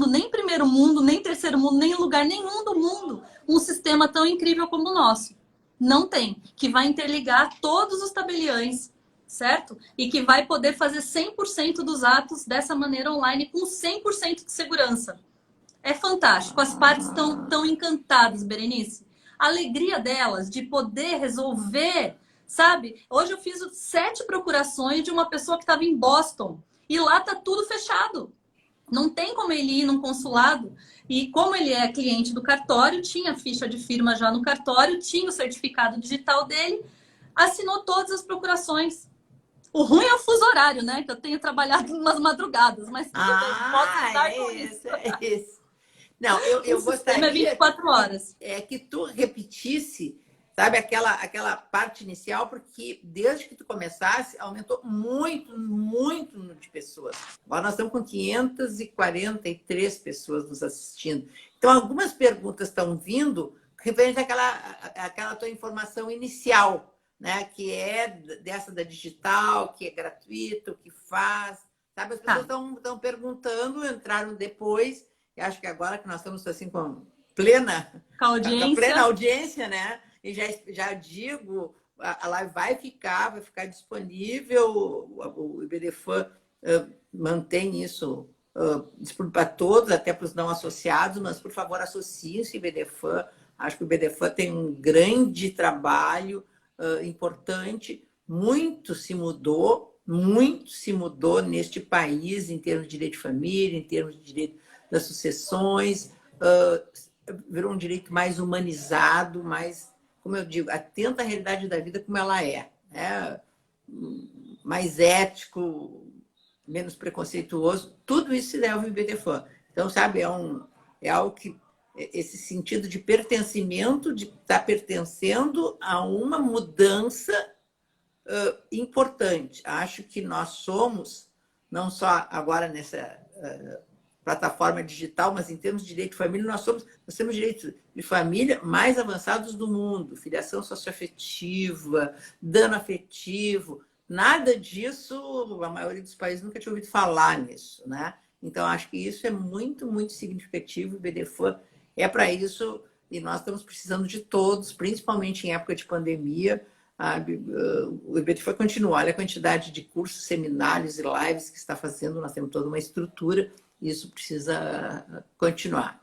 nem primeiro mundo, nem terceiro mundo, nem lugar nenhum do mundo, um sistema tão incrível como o nosso. Não tem. Que vai interligar todos os tabeliães, certo? E que vai poder fazer 100% dos atos dessa maneira online com 100% de segurança. É fantástico. As partes estão tão encantadas, Berenice. A alegria delas de poder resolver, sabe? Hoje eu fiz 7 procurações de uma pessoa que estava em Boston e lá tá tudo fechado. Não tem como ele ir num consulado. E como ele é cliente do cartório, tinha ficha de firma já no cartório, tinha o certificado digital dele, assinou todas as procurações. O ruim é o fuso horário, né? Que eu tenho trabalhado umas madrugadas, mas tudo bem, posso lidar com isso. É isso. Não, eu gostaria 24 horas. Que tu repetisse, sabe, aquela parte inicial, porque desde que tu começasse, aumentou muito, muito o número de pessoas. Agora nós estamos com 543 pessoas nos assistindo. Então, algumas perguntas estão vindo referente àquela tua informação inicial, né? Que é dessa da digital, que é gratuito, que faz. Sabe, as pessoas estão perguntando, entraram depois. Eu acho que agora que nós estamos assim com plena audiência, né? E já digo, a live vai ficar disponível, o IBDFAN mantém isso disponível para todos, até para os não associados, mas, por favor, associem-se ao IBDFAN. Acho que o IBDFAN tem um grande trabalho importante, muito se mudou neste país em termos de direito de família, em termos de direito das sucessões, virou um direito mais humanizado, mais, como eu digo, atenta à realidade da vida como ela é, né? Mais ético, menos preconceituoso, tudo isso se deve ao IBDFAN. Então, sabe, é algo que, esse sentido de pertencimento, de estar pertencendo a uma mudança importante. Acho que nós somos, não só agora nessa plataforma digital, mas em termos de direito de família, nós temos direitos de família mais avançados do mundo, filiação socioafetiva, dano afetivo, nada disso, a maioria dos países nunca tinha ouvido falar nisso, né? Então, acho que isso é muito, muito significativo, o IBDFAN é para isso, e nós estamos precisando de todos, principalmente em época de pandemia. O IBDFAN continua, olha a quantidade de cursos, seminários e lives que está fazendo, nós temos toda uma estrutura, isso precisa continuar.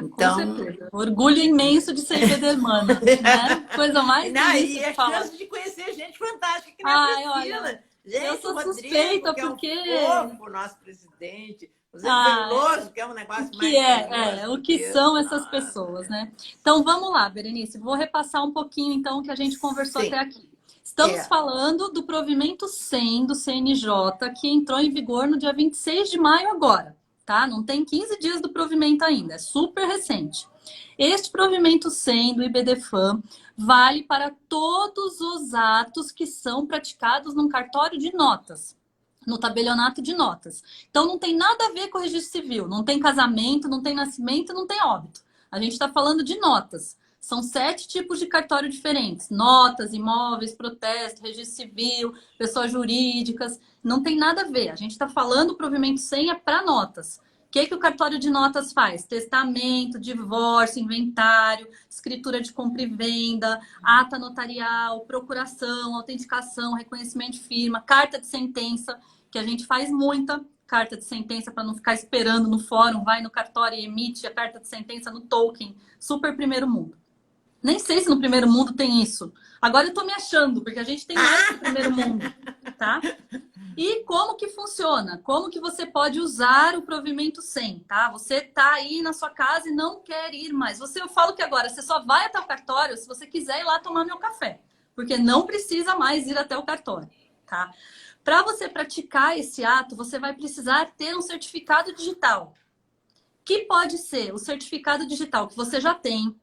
Então, com certeza. Orgulho imenso de ser IBDermana, né? Coisa mais e a chance de conhecer gente fantástica que na Priscila. Olha, gente, eu sou Rodrigo, suspeita que porque... é um fofo, nosso presidente. O Zé Veloso, que é um negócio mais... o que são essas pessoas, né? Então, vamos lá, Berenice. Vou repassar um pouquinho, então, o que a gente conversou até aqui. Estamos falando do provimento 100 do CNJ, que entrou em vigor no dia 26 de maio agora, tá? Não tem 15 dias do provimento ainda, é super recente. Este provimento 100 do IBDFAN vale para todos os atos que são praticados num cartório de notas, no tabelionato de notas. Então, não tem nada a ver com o registro civil, não tem casamento, não tem nascimento, não tem óbito. A gente está falando de notas. São 7 tipos de cartório diferentes. Notas, imóveis, protesto, registro civil, pessoas jurídicas. Não tem nada a ver. A gente está falando o provimento 100 é para notas. O que o cartório de notas faz? Testamento, divórcio, inventário, escritura de compra e venda, ata notarial, procuração, autenticação, reconhecimento de firma, carta de sentença, que a gente faz muita carta de sentença para não ficar esperando no fórum, vai no cartório e emite a carta de sentença no token. Super primeiro mundo. Nem sei se no primeiro mundo tem isso. Agora eu tô me achando, porque a gente tem mais no primeiro mundo, tá? E como que funciona? Como que você pode usar o provimento 100, tá? Você tá aí na sua casa e não quer ir mais. Eu falo que agora você só vai até o cartório se você quiser ir lá tomar meu café, porque não precisa mais ir até o cartório, tá? Para você praticar esse ato, você vai precisar ter um certificado digital, que pode ser o certificado digital que você já tem,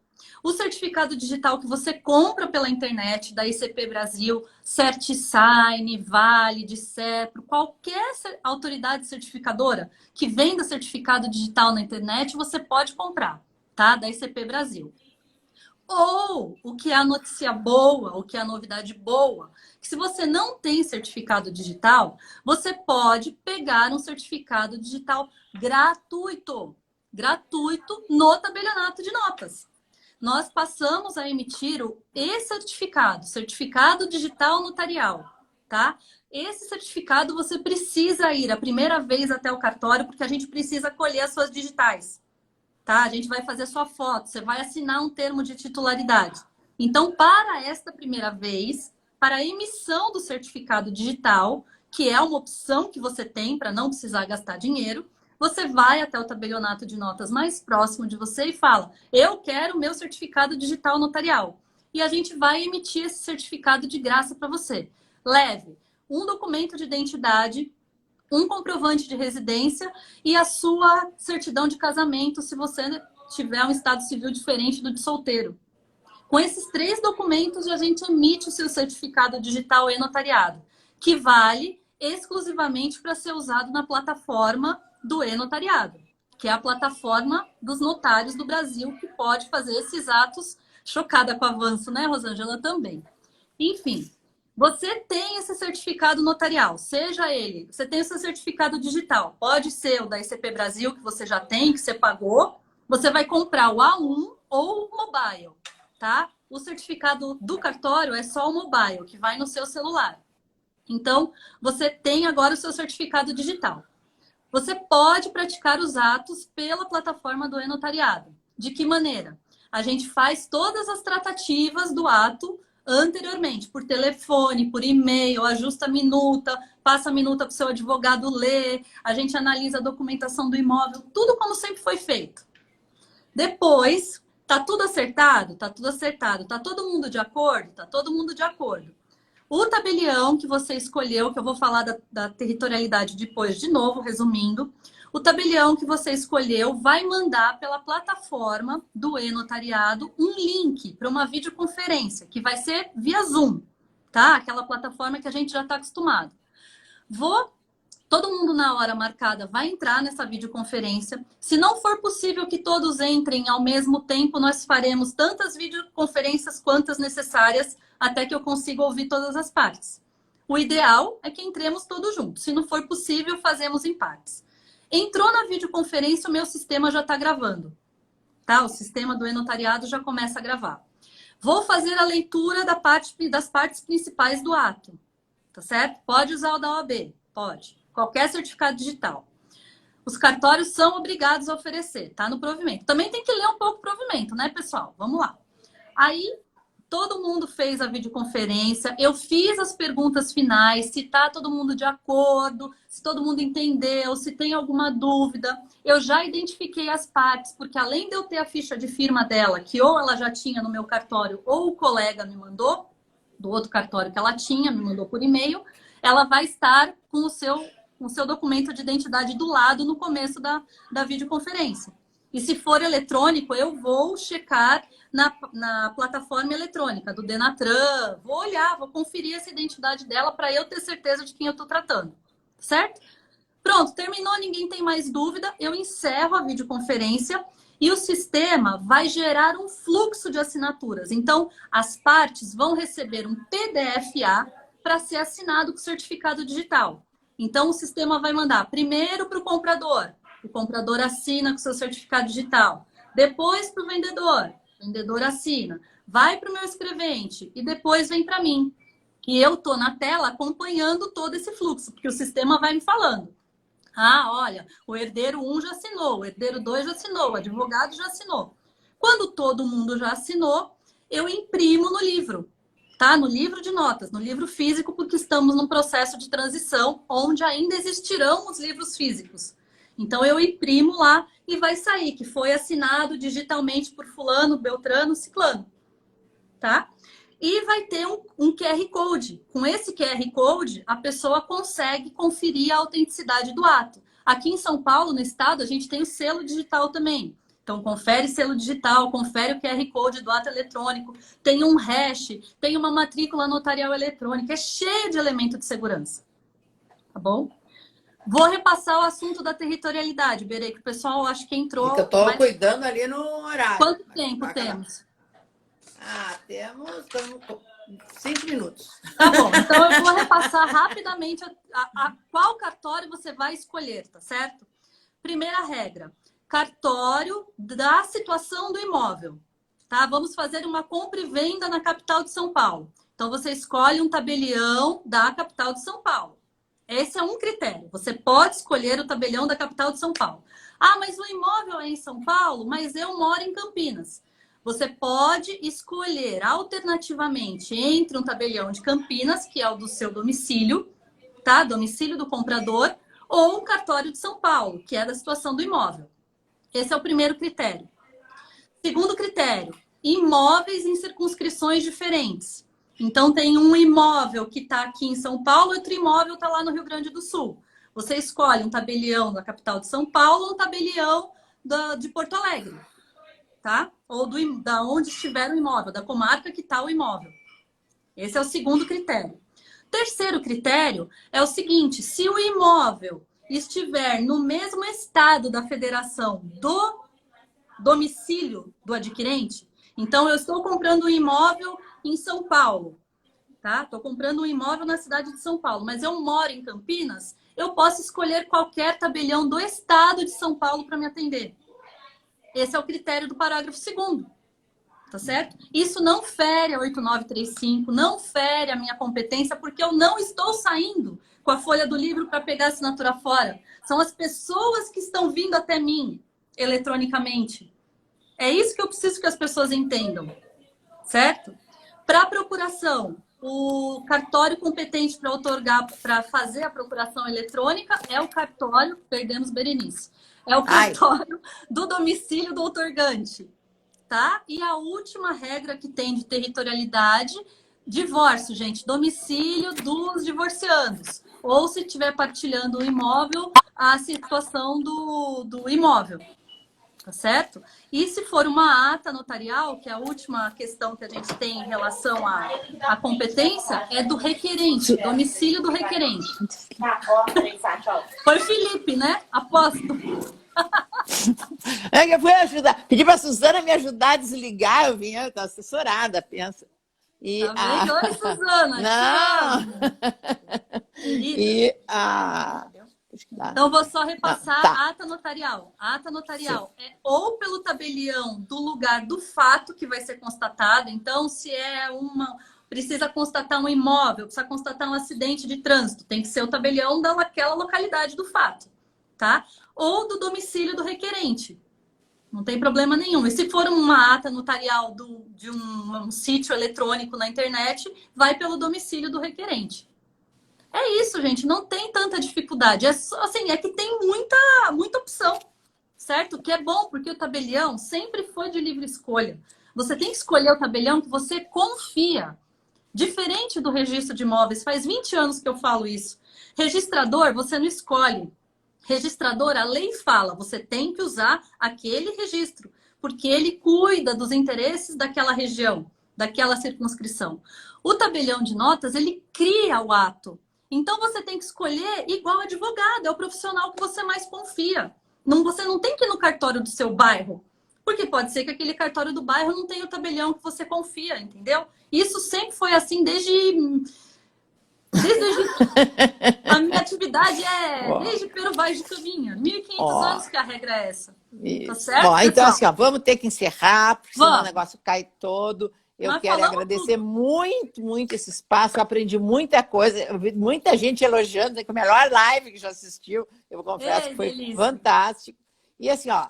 o certificado digital que você compra pela internet, da ICP Brasil, CertiSign, Valid, Cepro, qualquer autoridade certificadora que venda certificado digital na internet, você pode comprar, tá? Da ICP Brasil. Ou, o que é a notícia boa, o que é a novidade boa, que se você não tem certificado digital, você pode pegar um certificado digital gratuito no tabelionato de notas. Nós passamos a emitir o e-certificado, certificado digital notarial, tá? Esse certificado você precisa ir a primeira vez até o cartório, porque a gente precisa colher as suas digitais, tá? A gente vai fazer sua foto, você vai assinar um termo de titularidade. Então, para esta primeira vez, para a emissão do certificado digital, que é uma opção que você tem para não precisar gastar dinheiro, você vai até o tabelionato de notas mais próximo de você e fala: eu quero o meu certificado digital notarial. E a gente vai emitir esse certificado de graça para você. Leve um documento de identidade, um comprovante de residência e a sua certidão de casamento, se você tiver um estado civil diferente do de solteiro. Com esses 3 documentos, a gente emite o seu certificado digital e notariado, que vale exclusivamente para ser usado na plataforma do e-notariado, que é a plataforma dos notários do Brasil, que pode fazer esses atos. Chocada com o avanço, né, Rosângela? Também. Enfim, você tem esse certificado notarial, seja ele, você tem o seu certificado digital, pode ser o da ICP Brasil, que você já tem, que você pagou, você vai comprar o A1 ou o mobile, tá? O certificado do cartório é só o mobile, que vai no seu celular. Então, você tem agora o seu certificado digital. Você pode praticar os atos pela plataforma do e-notariado. De que maneira? A gente faz todas as tratativas do ato anteriormente, por telefone, por e-mail, ajusta a minuta, passa a minuta para o seu advogado ler, a gente analisa a documentação do imóvel, tudo como sempre foi feito. Depois, tá tudo acertado? Tá tudo acertado. Tá todo mundo de acordo? Tá todo mundo de acordo. O tabelião que você escolheu, que eu vou falar da territorialidade depois de novo, resumindo. O tabelião que você escolheu vai mandar pela plataforma do e-notariado um link para uma videoconferência, que vai ser via Zoom, tá? Aquela plataforma que a gente já está acostumado. Todo mundo na hora marcada vai entrar nessa videoconferência. Se não for possível que todos entrem ao mesmo tempo, nós faremos tantas videoconferências quantas necessárias até que eu consiga ouvir todas as partes. O ideal é que entremos todos juntos. Se não for possível, fazemos em partes. Entrou na videoconferência, o meu sistema já está gravando, tá? O sistema do e-notariado já começa a gravar. Vou fazer a leitura das partes principais do ato, tá certo? Pode usar o da OAB, pode. Qualquer certificado digital. Os cartórios são obrigados a oferecer, tá? No provimento. Também tem que ler um pouco o provimento, né, pessoal? Vamos lá. Aí, todo mundo fez a videoconferência, eu fiz as perguntas finais, se tá todo mundo de acordo, se todo mundo entendeu, se tem alguma dúvida. Eu já identifiquei as partes, porque além de eu ter a ficha de firma dela, que ou ela já tinha no meu cartório, ou o colega me mandou, do outro cartório que ela tinha, me mandou por e-mail, ela vai estar com o seu documento de identidade do lado no começo da videoconferência. E se for eletrônico, eu vou checar na plataforma eletrônica do Denatran, vou olhar, vou conferir essa identidade dela para eu ter certeza de quem eu estou tratando, certo? Pronto, terminou, ninguém tem mais dúvida, eu encerro a videoconferência E o sistema vai gerar um fluxo de assinaturas. Então, as partes vão receber um PDF-A para ser assinado com certificado digital. Então, o sistema vai mandar primeiro para o comprador assina com seu certificado digital. Depois para o vendedor assina. Vai para o meu escrevente e depois vem para mim. E eu estou na tela acompanhando todo esse fluxo, porque o sistema vai me falando. Ah, olha, o herdeiro 1 já assinou, o herdeiro 2 já assinou, o advogado já assinou. Quando todo mundo já assinou, eu imprimo no livro, tá? No livro de notas, no livro físico, porque estamos num processo de transição onde ainda existirão os livros físicos. Então, eu imprimo lá e vai sair que foi assinado digitalmente por fulano, beltrano, ciclano, tá? E vai ter um QR Code. Com esse QR Code, a pessoa consegue conferir a autenticidade do ato. Aqui em São Paulo, no estado, a gente tem o selo digital também. Então, confere selo digital, confere o QR Code do ato eletrônico, tem um hash, tem uma matrícula notarial eletrônica, é cheio de elemento de segurança. Tá bom? Vou repassar o assunto da territorialidade, Berê, que o pessoal acho que entrou. Que eu estou cuidando ali no horário. Quanto tempo temos? Temos 5 minutos. Tá bom, então eu vou repassar rapidamente qual cartório você vai escolher, tá certo? Primeira regra, cartório da situação do imóvel, tá? Vamos fazer uma compra e venda na capital de São Paulo. Então você escolhe um tabelião da capital de São Paulo. Esse é um critério. Você pode escolher o tabelião da capital de São Paulo. Ah, mas o imóvel é em São Paulo, mas eu moro em Campinas. Você pode escolher alternativamente entre um tabelião de Campinas, que é o do seu domicílio, tá? Domicílio do comprador, ou um cartório de São Paulo, que é da situação do imóvel. Esse é o primeiro critério. Segundo critério, imóveis em circunscrições diferentes. Então, tem um imóvel que está aqui em São Paulo e outro imóvel está lá no Rio Grande do Sul. Você escolhe um tabelião da capital de São Paulo ou um tabelião de Porto Alegre. Tá? Ou da onde estiver o imóvel, da comarca que está o imóvel. Esse é o segundo critério. Terceiro critério é o seguinte: se o imóvel estiver no mesmo estado da federação do domicílio do adquirente, então eu estou comprando um imóvel em São Paulo, tá? Estou comprando um imóvel na cidade de São Paulo, mas eu moro em Campinas, eu posso escolher qualquer tabelião do estado de São Paulo para me atender. Esse é o critério do parágrafo 2º, tá certo? Isso não fere a 8935, não fere a minha competência, porque eu não estou saindo com a folha do livro para pegar a assinatura fora. São as pessoas que estão vindo até mim eletronicamente. É isso que eu preciso que as pessoas entendam, certo? Para a procuração, o cartório competente para otorgar, para fazer a procuração eletrônica é o cartório, perdemos Berenice. É o cartório do domicílio do outorgante, tá? E a última regra que tem de territorialidade, divórcio, gente, domicílio dos divorciandos. Ou se estiver partilhando o imóvel, a situação do imóvel, tá certo? E se for uma ata notarial, que é a última questão que a gente tem em relação à competência, é do requerente, domicílio do requerente. Foi Felipe, né? Aposto. Eu fui ajudar. Pedi para a Suzana me ajudar a desligar, eu vinha assessorada, pensa. E tá vendo? Oi, Suzana. Não. Então, vou só repassar a ata notarial. A ata notarial é ou pelo tabelião do lugar do fato que vai ser constatado. Então, se é precisa constatar um imóvel, precisa constatar um acidente de trânsito, tem que ser o tabelião daquela localidade do fato, tá? Ou do domicílio do requerente. Não tem problema nenhum. E se for uma ata notarial de um sítio eletrônico na internet, vai pelo domicílio do requerente. É isso, gente. Não tem tanta dificuldade. É só, assim, é que tem muita opção, certo? Que é bom, porque o tabelião sempre foi de livre escolha. Você tem que escolher o tabelião que você confia. Diferente do registro de imóveis. Faz 20 anos que eu falo isso. Registrador, você não escolhe. Registrador, a lei fala, você tem que usar aquele registro, porque ele cuida dos interesses daquela região, daquela circunscrição. O tabelião de notas, ele cria o ato. Então, você tem que escolher igual advogado, é o profissional que você mais confia. Você não tem que ir no cartório do seu bairro Porque pode ser que aquele cartório do bairro não tenha o tabelião que você confia, entendeu? Isso sempre foi assim a minha atividade desde Pero Vaz de Caminha. 1.500 anos que a regra é essa. Tá certo, bom, então pessoal? assim, ó, vamos ter que encerrar, porque senão o Vamos. negócio cai todo. Eu Nós quero falamos agradecer muito, muito esse espaço. Eu aprendi muita coisa. Eu vi muita gente elogiando, dizendo que a melhor live que já assistiu. Eu confesso Ei, que foi delícia. fantástico. E assim, ó,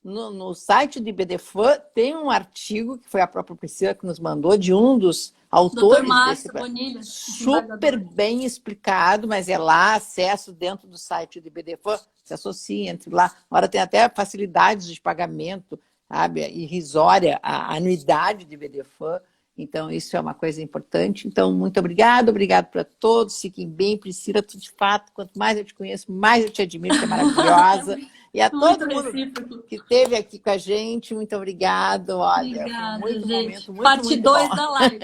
no site do IBDFAN tem um artigo que foi a própria Priscila que nos mandou, de um dos Dr. autores Márcio desse. Bonilha, Super bem explicado, mas é lá, acesso dentro do site do IBDFAN, se associe, entre lá. Agora tem até facilidades de pagamento, sabe, irrisória, a anuidade do IBDFAN. Então, isso é uma coisa importante. Então, muito obrigado para todos. Fiquem bem. Priscila, tu, de fato, quanto mais eu te conheço, mais eu te admiro, que é maravilhosa. E a todo mundo que esteve aqui com a gente, muito obrigado. Olha, obrigada, foi muito gente. momento muito, Parte muito 2 bom. da live.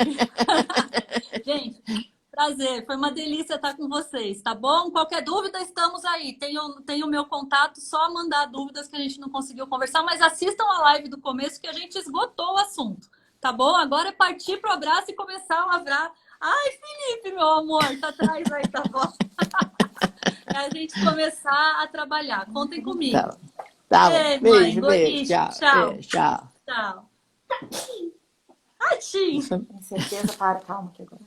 Gente, prazer. Foi uma delícia estar com vocês, tá bom? Qualquer dúvida, estamos aí. Tem o meu contato, só mandar dúvidas que a gente não conseguiu conversar, mas assistam a live do começo que a gente esgotou o assunto. Tá bom? Agora é partir pro abraço e começar a lavrar. Ai, Felipe, meu amor, tá atrás aí, tá bom? É a gente começar a trabalhar. Contem comigo. Tá Ei, bom. mãe, Beijo. Tchau. tchau. Beijo, tchau. Tchau. Ai, Tim. Com certeza, calma aqui agora.